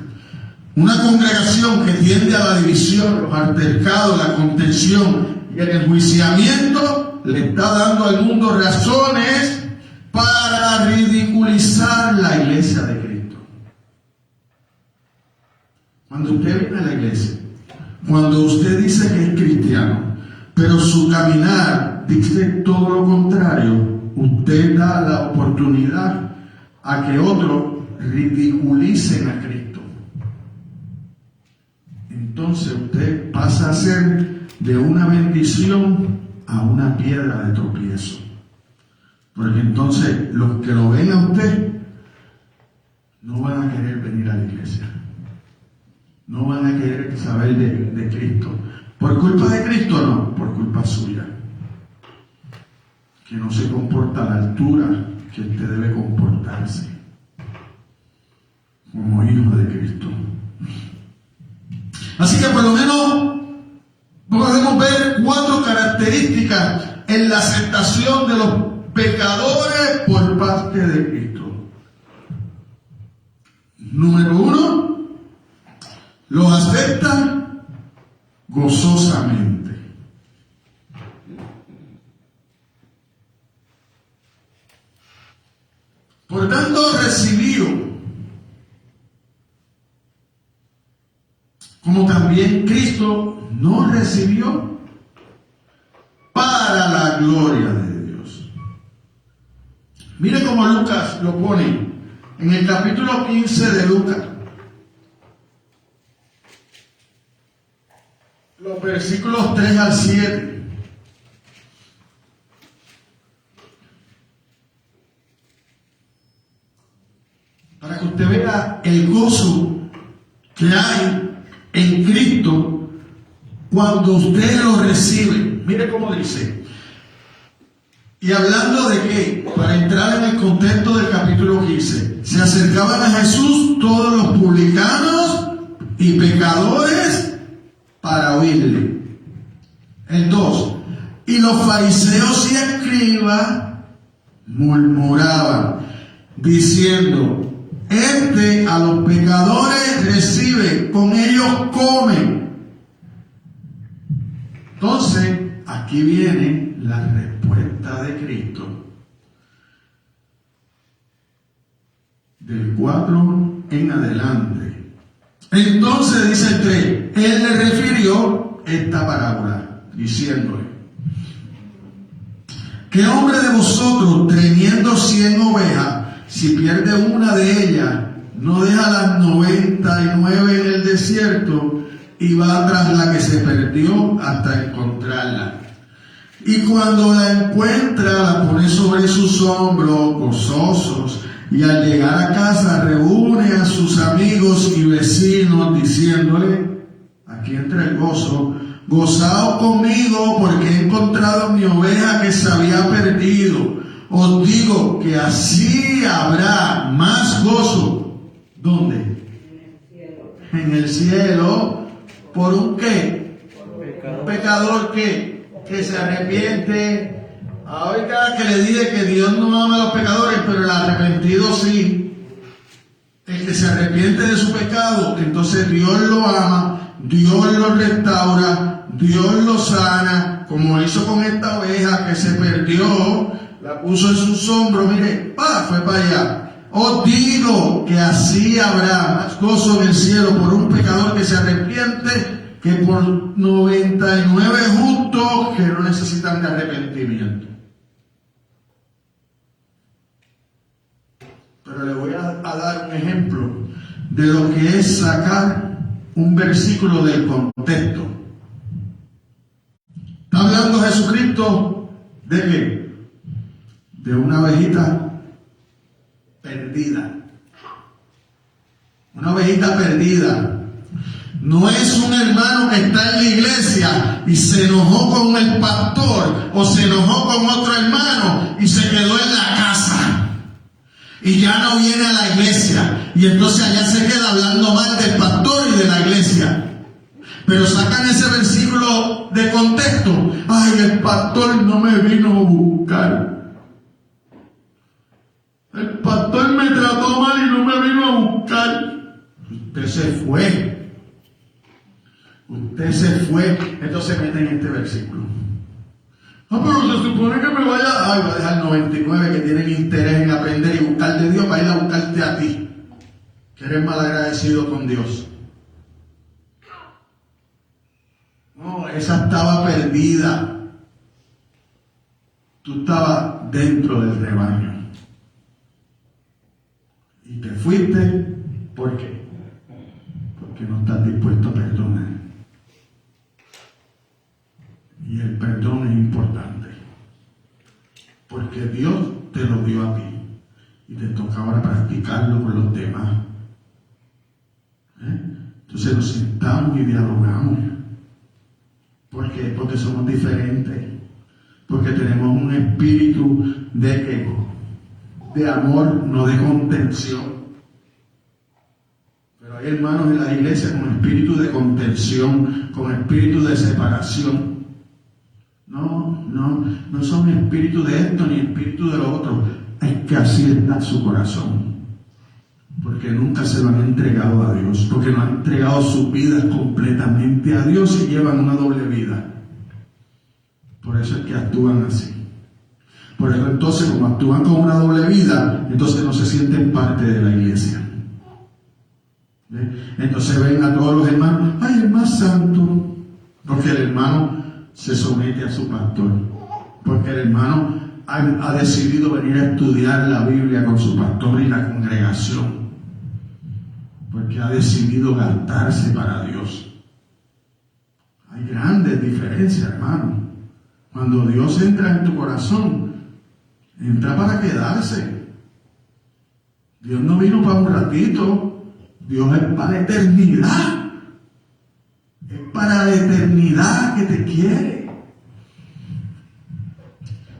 Una congregación que tiende a la división, los altercados, la contención y el enjuiciamiento, le está dando al mundo razones para ridiculizar la iglesia de Cristo. Cuando usted viene a la iglesia, cuando usted dice que es cristiano, pero su caminar dice todo lo contrario, usted da la oportunidad a que otros ridiculicen a Cristo. Entonces usted pasa a ser de una bendición a una piedra de tropiezo. Porque entonces los que lo ven a usted no van a querer venir a la iglesia. No van a querer saber de Cristo. ¿Por culpa de Cristo? No, por culpa suya. Que no se comporta a la altura que usted debe comportarse como hijo de Cristo. Así que por lo menos podemos ver 4 características en la aceptación de los pecadores por parte de Cristo. Número 1, los acepta gozosamente. Por tanto, recibió, como también Cristo nos recibió para la gloria de Dios. Mire cómo Lucas lo pone en el capítulo 15 de Lucas. Los versículos 3 al 7. Para que usted vea el gozo que hay en Cristo cuando usted lo recibe. Mire cómo dice. Y hablando de qué, para entrar en el contexto del capítulo 15, se acercaban a Jesús todos los publicanos y pecadores para oírle. El 2. Y los fariseos y escribas murmuraban, diciendo: este a los pecadores recibe, con ellos come. Entonces, aquí viene la respuesta de Cristo. Del 4 en adelante. Entonces dice el 3, él le refirió esta parábola, diciéndole: ¿qué hombre de vosotros, teniendo 100 ovejas, si pierde una de ellas, no deja las 99 en el desierto y va tras la que se perdió hasta encontrarla? Y cuando la encuentra, la pone sobre sus hombros gozosos, y al llegar a casa reúne a sus amigos y vecinos diciéndole, aquí entra el gozo: gozaos conmigo porque he encontrado mi oveja que se había perdido. Os digo que así habrá más gozo. ¿Dónde? En el cielo. ¿Por un qué? Un pecador que se arrepiente. Ahorita que le dije que Dios no ama a los pecadores, pero el arrepentido sí. El que se arrepiente de su pecado, entonces Dios lo ama, Dios lo restaura, Dios lo sana, como hizo con esta oveja que se perdió, la puso en sus hombros, mire, fue para allá. Os digo que así habrá más gozo en el cielo por un pecador que se arrepiente que por 99 justos que no necesitan de arrepentimiento. Pero le voy a dar un ejemplo de lo que es sacar un versículo del contexto. Está hablando Jesucristo de qué? De una ovejita perdida. Una ovejita perdida. No es un hermano que está en la iglesia y se enojó con el pastor o se enojó con otro hermano y se quedó en la casa y ya no viene a la iglesia, y entonces allá se queda hablando mal del pastor y de la iglesia. Pero sacan ese versículo de contexto. Ay, el pastor no me vino a buscar. El pastor me trató mal y no me vino a buscar. Usted se fue. Usted se fue. Entonces se mete en este versículo. Ah, pero se supone que me vaya. Ay, voy a dejar 99 que tienen interés en aprender y buscar de Dios para ir a buscarte a ti, que eres mal agradecido con Dios. No, esa estaba perdida. Tú estabas dentro del rebaño. Y te fuiste, ¿por qué? Porque no estás dispuesto a perdonar. Y el perdón es importante. Porque Dios te lo dio a ti. Y te toca ahora practicarlo con los demás. Entonces nos sentamos y dialogamos. ¿Por qué? Porque somos diferentes. Porque tenemos un espíritu de amor, no de contención. Pero hay hermanos en la iglesia con espíritu de contención, con espíritu de separación. No son espíritu de esto ni espíritu de lo otro. Es que así está su corazón. Porque nunca se lo han entregado a Dios. Porque no han entregado sus vidas completamente a Dios y llevan una doble vida. Por eso es que actúan así. Por eso entonces, como actúan con una doble vida, entonces no se sienten parte de la iglesia. Entonces ven a todos los hermanos, ¡ay, el más santo! Porque el hermano se somete a su pastor. Porque el hermano ha decidido venir a estudiar la Biblia con su pastor y la congregación. Porque ha decidido gastarse para Dios. Hay grandes diferencias, hermano. Cuando Dios entra en tu corazón, entra para quedarse. Dios no vino para un ratito. Dios es para la eternidad. Es para la eternidad que te quiere.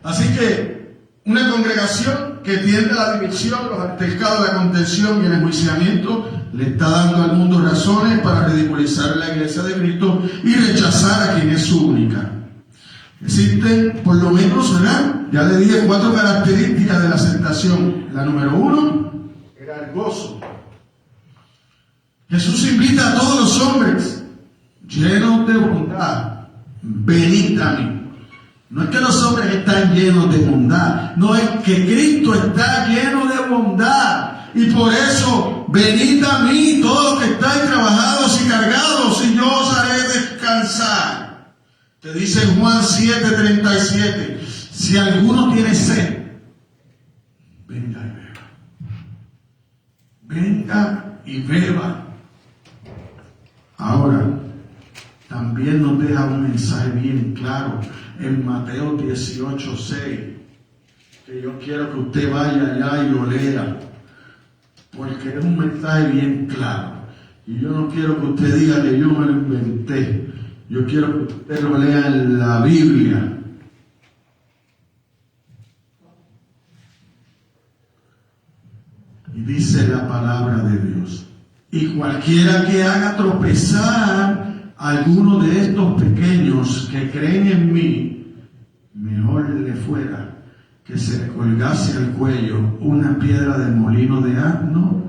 Así que una congregación que tiende a la división, los altercados, la contención y el enjuiciamiento, le está dando al mundo razones para ridiculizar la iglesia de Cristo y rechazar a quien es su única. Existen, por lo menos, ¿verdad? Ya le dije 4 características de la aceptación. La número 1 era el gozo. Jesús invita a todos los hombres llenos de bondad, venid a mí. No es que los hombres están llenos de bondad, no, es que Cristo está lleno de bondad. Y por eso, venid a mí todos los que estáis trabajados y cargados, y yo os haré descansar. Te dice Juan 7:37, si alguno tiene sed, venga y beba. Venga y beba. Ahora, también nos deja un mensaje bien claro en Mateo 18:6, que yo quiero que usted vaya allá y lo lea, porque es un mensaje bien claro. Y yo no quiero que usted diga que yo me lo inventé. Yo quiero que usted lo lea en la Biblia. Y dice la palabra de Dios: y cualquiera que haga tropezar a alguno de estos pequeños que creen en mí, mejor le fuera que se le colgase al cuello una piedra de molino de asno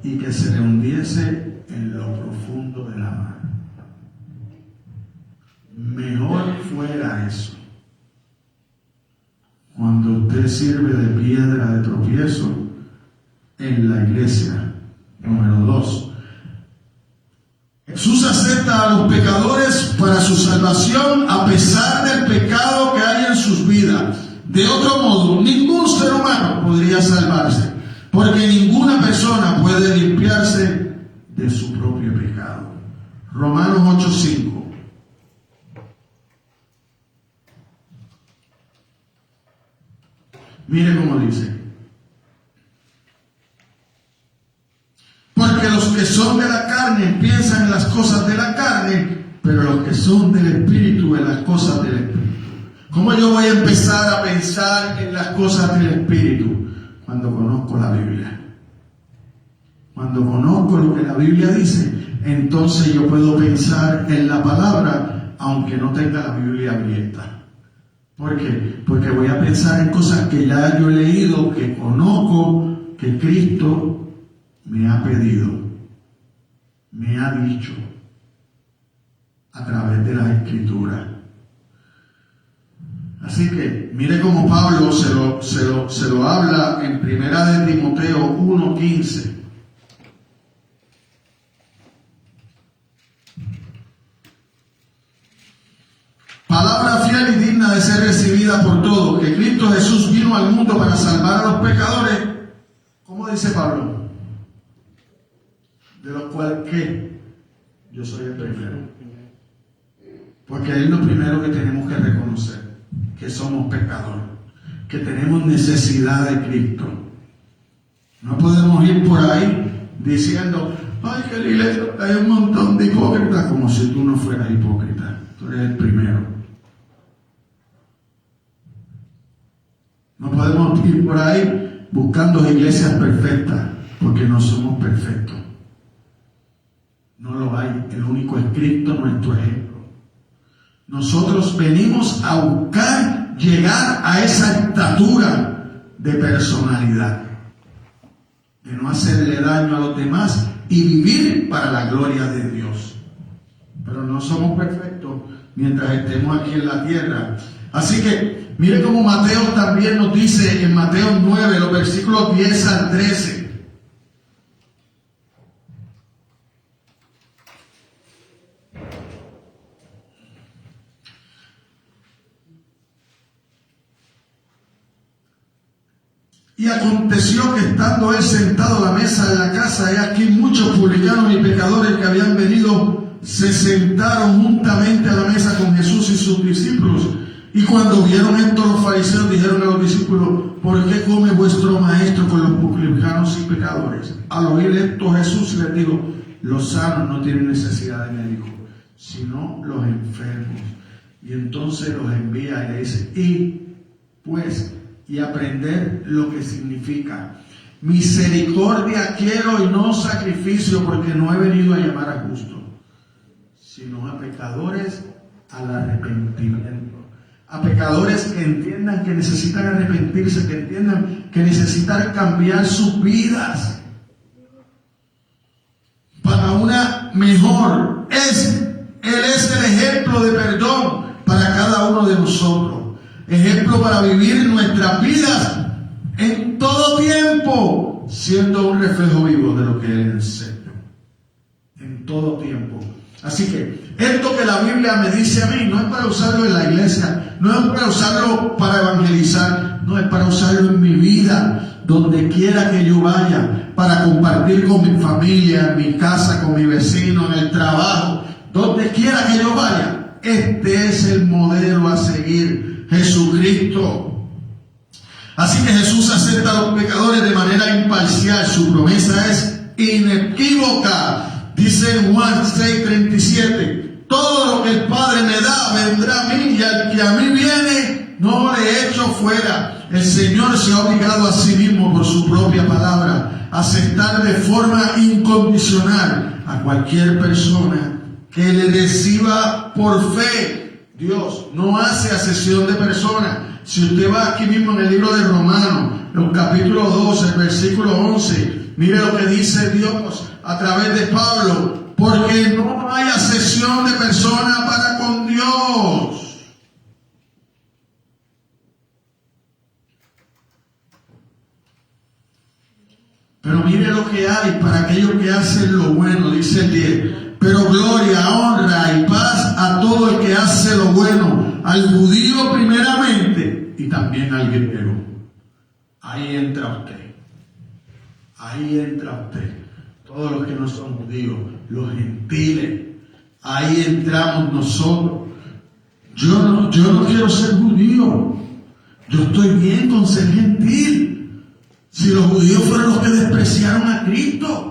y que se le hundiese en lo profundo de la mar. Mejor fuera eso. Cuando usted sirve de piedra de tropiezo en la iglesia. Número 2. Jesús acepta a los pecadores para su salvación a pesar del pecado que hay en sus vidas. De otro modo, ningún ser humano podría salvarse, porque ninguna persona puede limpiarse de su propio pecado. Romanos 8:5. Mire cómo dice: porque los que son de la carne piensan en las cosas de la carne, pero los que son del Espíritu en las cosas del Espíritu. ¿Cómo yo voy a empezar a pensar en las cosas del Espíritu? Cuando conozco la Biblia. Cuando conozco lo que la Biblia dice, entonces yo puedo pensar en la palabra, aunque no tenga la Biblia abierta. ¿Por qué? Porque voy a pensar en cosas que ya yo he leído, que conozco, que Cristo me ha pedido, me ha dicho a través de las Escrituras. Así que mire cómo Pablo se lo habla en 1 Timoteo 1:15. Palabra fiel y digna de ser recibida por todos, que Cristo Jesús vino al mundo para salvar a los pecadores. ¿Cómo dice Pablo? De los cuales, ¿qué? Yo soy el primero. Porque es lo primero que tenemos que reconocer, que somos pecadores, que tenemos necesidad de Cristo. No podemos ir por ahí diciendo, ay, que en la iglesia hay un montón de hipócritas, como si tú no fueras hipócrita. Tú eres el primero. No podemos ir por ahí buscando iglesias perfectas, porque no somos perfectos. No lo hay. El único es Cristo, nuestro ejemplo. Nosotros venimos a buscar llegar a esa estatura de personalidad, de no hacerle daño a los demás y vivir para la gloria de Dios. Pero no somos perfectos mientras estemos aquí en la tierra. Así que mire cómo Mateo también nos dice en Mateo 9, los versículos 10 al 13. Y aconteció que estando él sentado a la mesa de la casa, he aquí muchos publicanos y pecadores que habían venido, se sentaron juntamente a la mesa con Jesús y sus discípulos. Y cuando vieron esto, los fariseos dijeron a los discípulos, ¿por qué come vuestro maestro con los publicanos y pecadores? Al oír esto, Jesús les dijo, los sanos no tienen necesidad de médico, sino los enfermos. Y entonces los envía y le dice, y aprender lo que significa misericordia quiero y no sacrificio, porque no he venido a llamar a justos, sino a pecadores al arrepentimiento. A pecadores que entiendan que necesitan arrepentirse, que entiendan que necesitan cambiar sus vidas para una mejor. Él es el ejemplo de perdón para cada uno de nosotros. Ejemplo para vivir nuestras vidas en todo tiempo, siendo un reflejo vivo de lo que Él enseña. En todo tiempo. Así que esto que la Biblia me dice a mí no es para usarlo en la iglesia, no es para usarlo para evangelizar, no es para usarlo en mi vida, donde quiera que yo vaya, para compartir con mi familia, en mi casa, con mi vecino, en el trabajo, donde quiera que yo vaya. Este es el modelo a seguir, Jesucristo. Así que Jesús acepta a los pecadores de manera imparcial. Su promesa es inequívoca. Dice en Juan 6:37, todo lo que el Padre me da vendrá a mí, y al que a mí viene no le echo fuera. El Señor se ha obligado a sí mismo por su propia palabra a aceptar de forma incondicional a cualquier persona que le reciba por fe. Dios no hace acepción de personas. Si usted va aquí mismo en el libro de Romanos, en el capítulo 12, el versículo 11, mire lo que dice Dios a través de Pablo, porque no hay acepción de personas para con Dios. Pero mire lo que hay para aquellos que hacen lo bueno, dice el 10. Pero gloria, honra y paz a todo el que hace lo bueno, al judío primeramente y también al griego. Ahí entra usted. Ahí entra usted. Todos los que no son judíos, los gentiles. Ahí entramos nosotros. Yo no quiero ser judío. Yo estoy bien con ser gentil. Si los judíos fueron los que despreciaron a Cristo.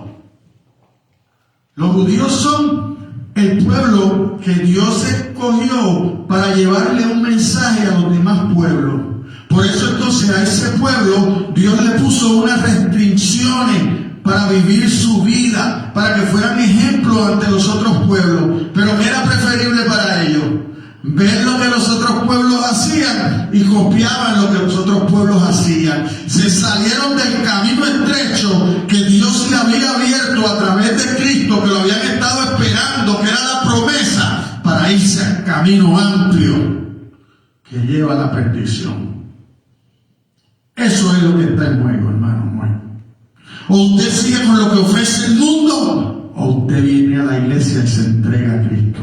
Los judíos son el pueblo que Dios escogió para llevarle un mensaje a los demás pueblos. Por eso entonces a ese pueblo Dios le puso unas restricciones para vivir su vida, para que fueran ejemplo ante los otros pueblos. Pero ¿qué era preferible para ellos? Ven lo que los otros pueblos hacían y copiaban lo que los otros pueblos hacían. Se salieron del camino estrecho que Dios le había abierto a través de Cristo, que lo habían estado esperando, que era la promesa, para irse al camino amplio que lleva a la perdición. Eso es lo que está en juego, hermano. O usted sigue con lo que ofrece el mundo, o usted viene a la iglesia y se entrega a Cristo.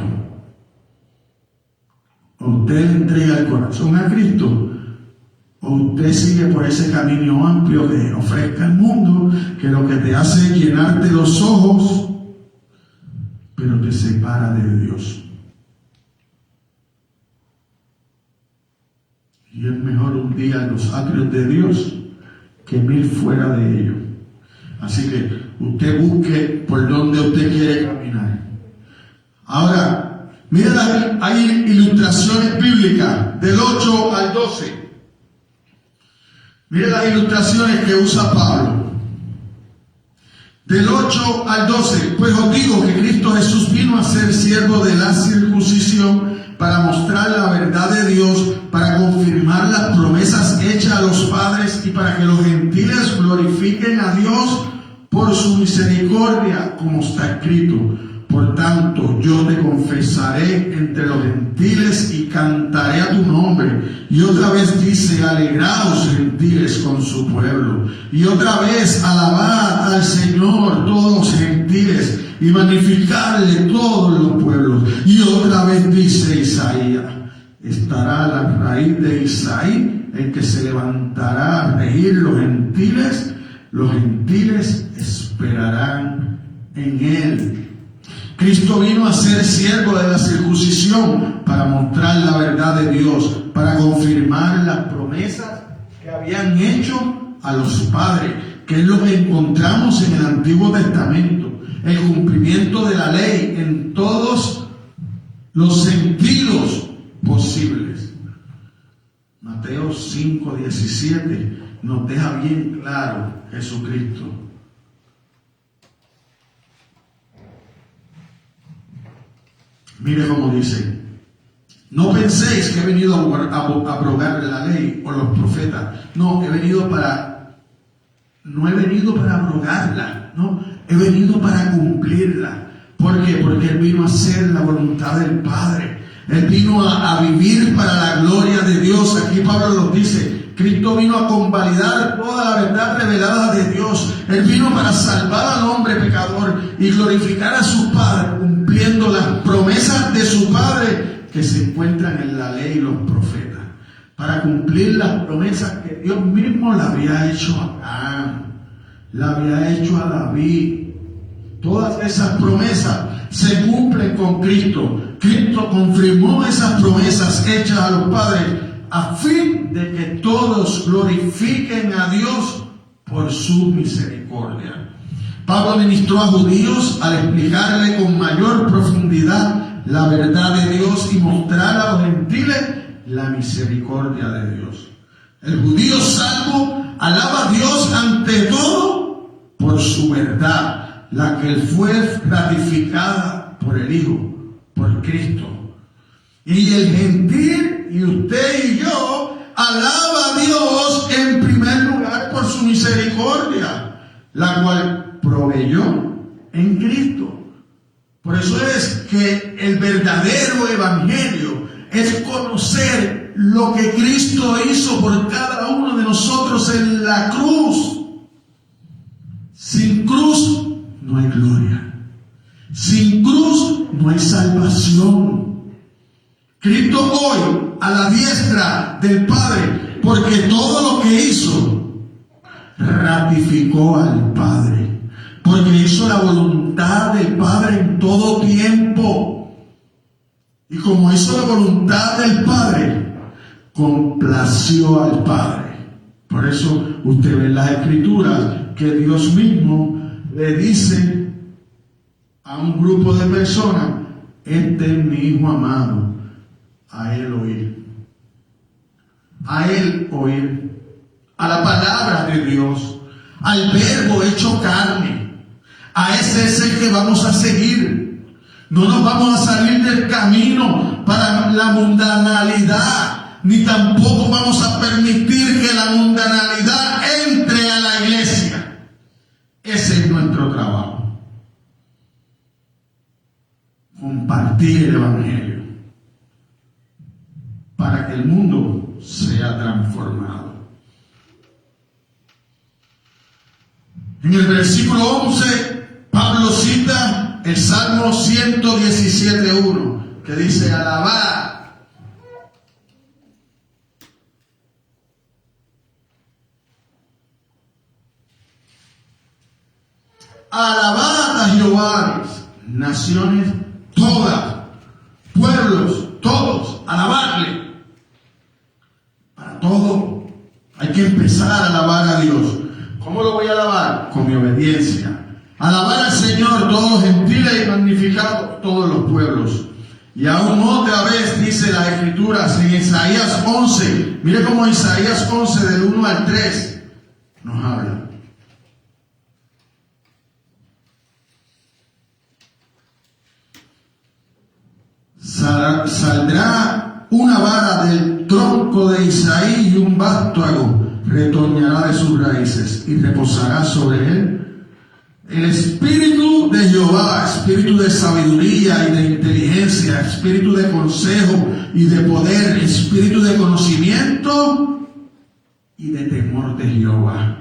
O usted le entrega el corazón a Cristo, o usted sigue por ese camino amplio que ofrezca el mundo, que lo que te hace es llenarte los ojos, pero te separa de Dios. Y es mejor un día en los atrios de Dios que 1000 fuera de ellos. Así que usted busque por donde usted quiere caminar. Ahora, mira, hay ilustraciones bíblicas del 8 al 12. Mira las ilustraciones que usa Pablo. Del 8 al 12. Pues os digo que Cristo Jesús vino a ser siervo de la circuncisión para mostrar la verdad de Dios, para confirmar las promesas hechas a los padres y para que los gentiles glorifiquen a Dios por su misericordia, como está escrito. Por tanto, yo te confesaré entre los gentiles y cantaré a tu nombre. Y otra vez dice, alegraos gentiles con su pueblo. Y otra vez, alabad al Señor todos los gentiles y magnificarle todos los pueblos. Y otra vez dice Isaías, estará la raíz de Isaí, el que se levantará a regir los gentiles esperarán en él. Cristo vino a ser siervo de la circuncisión para mostrar la verdad de Dios, para confirmar las promesas que habían hecho a los padres, que es lo que encontramos en el Antiguo Testamento, el cumplimiento de la ley en todos los sentidos posibles. Mateo 5:17 nos deja bien claro Jesucristo. Mire cómo dice: no penséis que he venido a abrogar la ley o los profetas. No, no he venido para abrogarla, no, he venido para cumplirla. ¿Por qué? Porque Él vino a hacer la voluntad del Padre. Él vino a vivir para la gloria de Dios. Aquí Pablo nos dice, Cristo vino a convalidar toda la verdad revelada de Dios. Él vino para salvar al hombre pecador y glorificar a su Padre, cumpliendo las promesas de su Padre que se encuentran en la ley y los profetas. Para cumplir las promesas que Dios mismo le había hecho a Abraham, le había hecho a David. Todas esas promesas se cumplen con Cristo. Cristo confirmó esas promesas hechas a los padres a fin de que todos glorifiquen a Dios por su misericordia. Pablo ministró a judíos al explicarle con mayor profundidad la verdad de Dios y mostrar a los gentiles la misericordia de Dios. El judío salvo alaba a Dios ante todo por su verdad, la que fue ratificada por el Hijo, por Cristo. Y el gentil, y usted y yo, alaba a Dios en primer lugar por su misericordia, la cual proveyó en Cristo. Por eso es que el verdadero evangelio es conocer lo que Cristo hizo por cada uno de nosotros en la cruz. Sin cruz no hay gloria. Sin cruz no hay salvación. Cristo hoy a la diestra del Padre, porque todo lo que hizo ratificó al Padre, porque hizo la voluntad del Padre en todo tiempo. Y como hizo la voluntad del Padre, complació al Padre. Por eso usted ve en las Escrituras que Dios mismo le dice a un grupo de personas: este es mi Hijo amado, a Él oír. A Él oír. A la palabra de Dios, al Verbo hecho carne. A ese es el que vamos a seguir. No nos vamos a salir del camino para la mundanalidad, ni tampoco vamos a permitir que la mundanalidad entre a la iglesia. Ese es nuestro trabajo. Compartir el Evangelio para que el mundo sea transformado. En el versículo 11, Pablo cita el Salmo 117:1, que dice: alabad a Jehová, naciones todas, pueblos todos, alabarle. Para todo hay que empezar a alabar a Dios. ¿Cómo lo voy a alabar? Con mi obediencia. Alabar al Señor todos los gentiles y magnificar todos los pueblos. Y aún otra vez dice las Escrituras en Isaías 11. Mire cómo Isaías 11 del 1 al 3 nos habla. Saldrá una vara del tronco de Isaí y un vástago retoñará de sus raíces y reposará sobre él el espíritu de Jehová, espíritu de sabiduría y de inteligencia, espíritu de consejo y de poder, espíritu de conocimiento y de temor de Jehová.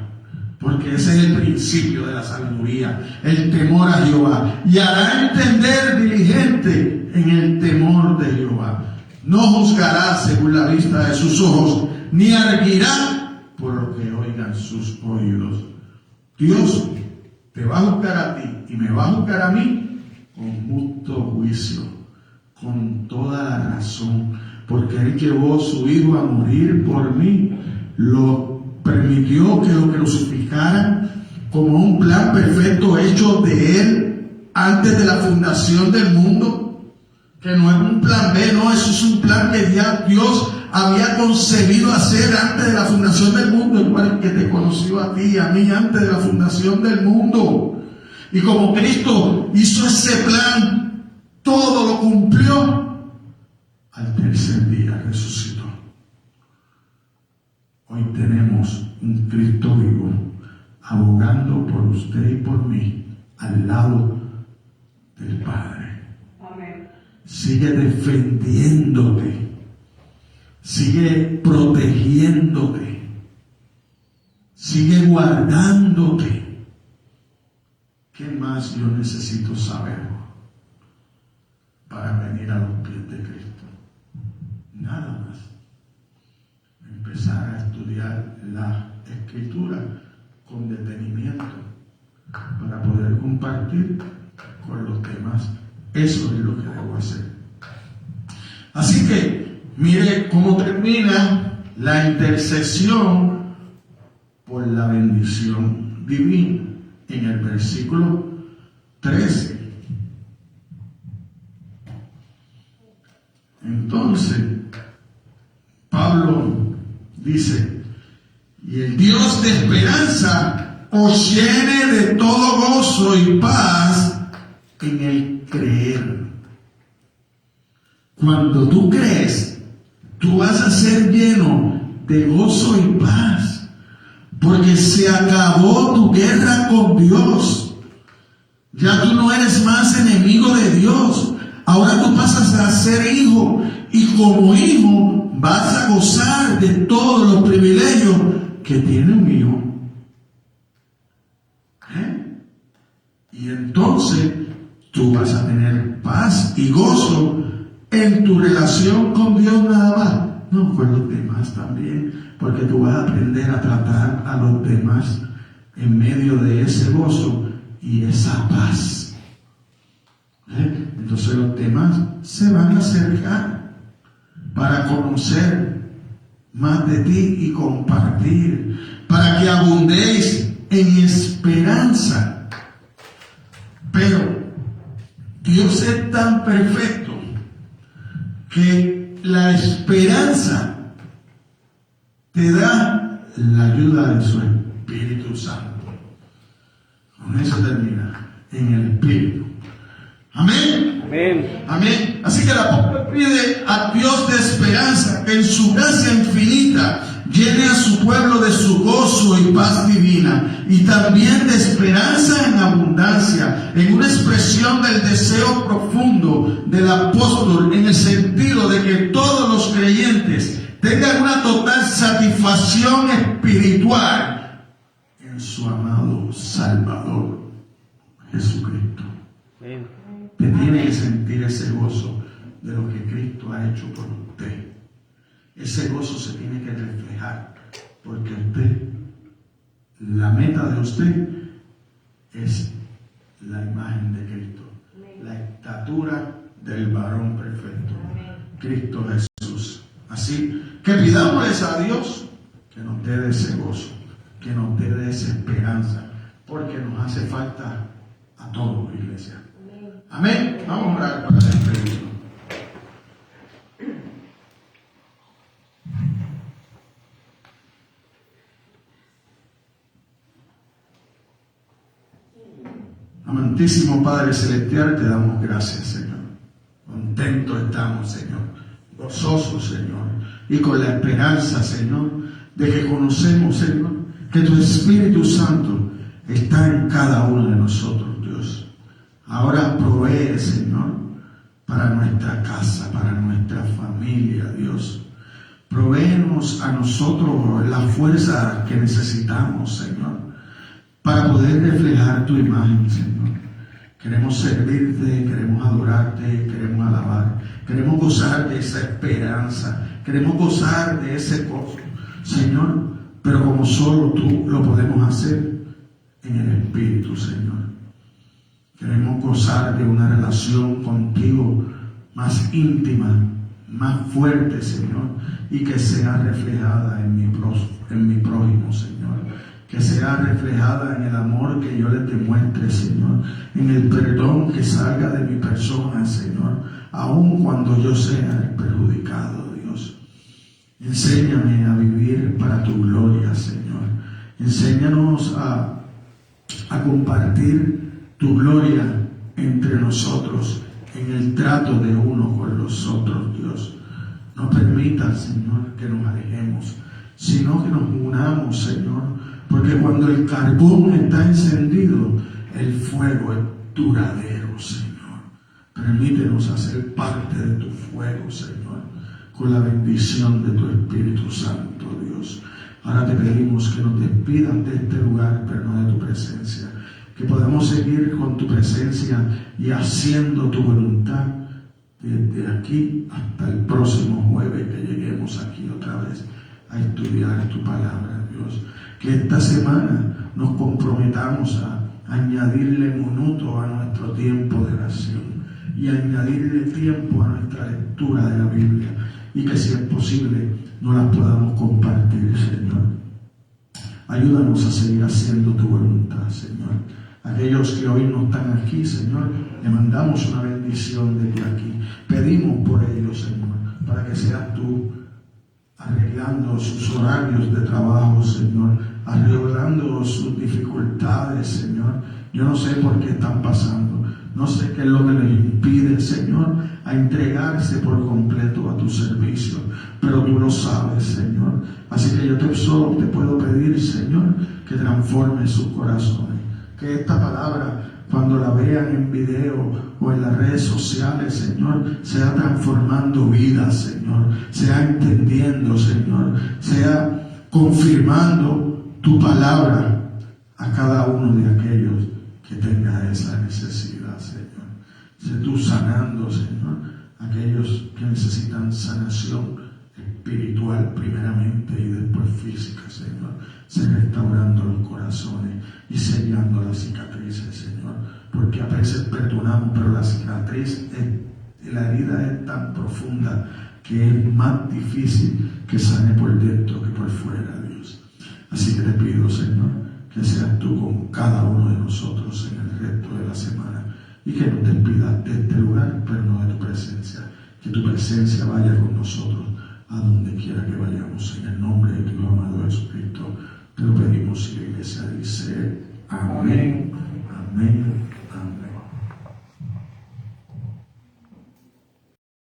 Porque ese es el principio de la sabiduría, el temor a Jehová. Y hará entender diligente en el temor de Jehová. No juzgará según la vista de sus ojos, ni arguirá por lo que oigan sus oídos. Dios te va a juzgar a ti y me va a juzgar a mí con justo juicio, con toda la razón, porque Él llevó a su Hijo a morir por mí, lo permitió que lo crucificaran como un plan perfecto hecho de Él antes de la fundación del mundo, que no es un plan B, no, eso es un plan que ya Dios había concebido hacer antes de la fundación del mundo, igual que te conoció a ti y a mí antes de la fundación del mundo. Y como Cristo hizo ese plan, todo lo cumplió, al tercer día resucitó. Hoy tenemos un Cristo vivo, abogando por usted y por mí, al lado del Padre. Amén. Sigue defendiéndote. Sigue protegiéndote, sigue guardándote. ¿Qué más yo necesito saber para venir a los pies de Cristo? Nada más. Empezar a estudiar la Escritura con detenimiento para poder compartir con los demás. Eso es lo que debo hacer. Así que mire cómo termina la intercesión por la bendición divina en el versículo 13. Entonces, Pablo dice: y el Dios de esperanza os llene de todo gozo y paz en el creer. Cuando tú crees, tú vas a ser lleno de gozo y paz, porque se acabó tu guerra con Dios. Ya tú no eres más enemigo de Dios. Ahora tú pasas a ser hijo, y como hijo vas a gozar de todos los privilegios que tiene un hijo. Y entonces tú vas a tener paz y gozo en tu relación con Dios nada más, no con los demás también, porque tú vas a aprender a tratar a los demás en medio de ese gozo y esa paz. Entonces los demás se van a acercar para conocer más de ti y compartir, para que abundéis en esperanza. Pero Dios es tan perfecto que la esperanza te da la ayuda de su Espíritu Santo. Con eso termina, en el Espíritu. Amén. Amén. Así que el apóstol pide a Dios de esperanza que en su gracia infinita llene a su pueblo de su gozo y paz divina, y también de esperanza en abundancia, en una expresión del deseo profundo del apóstol, en el sentido de que todos los creyentes tengan una total satisfacción espiritual en su amado Salvador Jesucristo. Usted tiene que sentir ese gozo de lo que Cristo ha hecho por usted. Ese gozo se tiene que reflejar, porque usted, la meta de usted es la imagen de Cristo, la estatura del varón perfecto, Cristo Jesús. Así que pidámosles a Dios que nos dé ese gozo, que nos dé esa esperanza, porque nos hace falta a todos, iglesia. Amén. Vamos a orar para despedirnos. Amantísimo Padre Celestial, te damos gracias, Señor. Contentos estamos, Señor. Gozosos, Señor. Y con la esperanza, Señor, de que conocemos, Señor, que tu Espíritu Santo está en cada uno de nosotros, Dios. Ahora provee, Señor, para nuestra casa, para nuestra familia, Dios. Provéenos a nosotros la fuerza que necesitamos, Señor, para poder reflejar tu imagen, Señor. Queremos servirte, queremos adorarte, queremos alabar, queremos gozar de esa esperanza, queremos gozar de ese gozo, Señor, pero como solo tú lo podemos hacer en el Espíritu, Señor. Queremos gozar de una relación contigo más íntima, más fuerte, Señor, y que sea reflejada en mi prójimo, Señor. Que sea reflejada en el amor que yo les demuestre, Señor, en el perdón que salga de mi persona, Señor, aun cuando yo sea el perjudicado, Dios. Enséñame a vivir para tu gloria, Señor. Enséñanos a compartir tu gloria entre nosotros, en el trato de uno con los otros, Dios. No permitas, Señor, que nos alejemos, sino que nos unamos, Señor, porque cuando el carbón está encendido, el fuego es duradero, Señor. Permítenos hacer parte de tu fuego, Señor, con la bendición de tu Espíritu Santo, Dios. Ahora te pedimos que nos despidas de este lugar, pero no de tu presencia. Que podamos seguir con tu presencia y haciendo tu voluntad desde aquí hasta el próximo jueves que lleguemos aquí otra vez a estudiar tu palabra, Dios. Que esta semana nos comprometamos a añadirle minutos a nuestro tiempo de oración y añadirle tiempo a nuestra lectura de la Biblia, y que si es posible nos las podamos compartir, Señor. Ayúdanos a seguir haciendo tu voluntad, Señor. Aquellos que hoy no están aquí, Señor, le mandamos una bendición desde aquí. Pedimos por ellos, Señor, para que seas tú arreglando sus horarios de trabajo, Señor, arreglando sus dificultades, Señor. Yo no sé por qué están pasando, no sé qué es lo que les impide, Señor, a entregarse por completo a tu servicio, pero tú lo sabes, Señor. Así que yo solo te puedo pedir, Señor, que transforme sus corazones, que esta palabra, cuando la vean en video o en las redes sociales, Señor, sea transformando vidas, Señor, sea entendiendo, Señor, sea confirmando tu palabra a cada uno de aquellos que tenga esa necesidad, Señor. Sé tú sanando, Señor, aquellos que necesitan sanación espiritual primeramente y después física, Señor. Sé restaurando los corazones y sellando las cicatrices, Señor, porque a veces perdonamos, pero la cicatriz, la herida es tan profunda que es más difícil que sane por dentro que por fuera, Dios. Así que te pido, Señor, que seas tú con cada uno de nosotros en el resto de la semana, y que nos despidas de este lugar, pero no de tu presencia. Que tu presencia vaya con nosotros.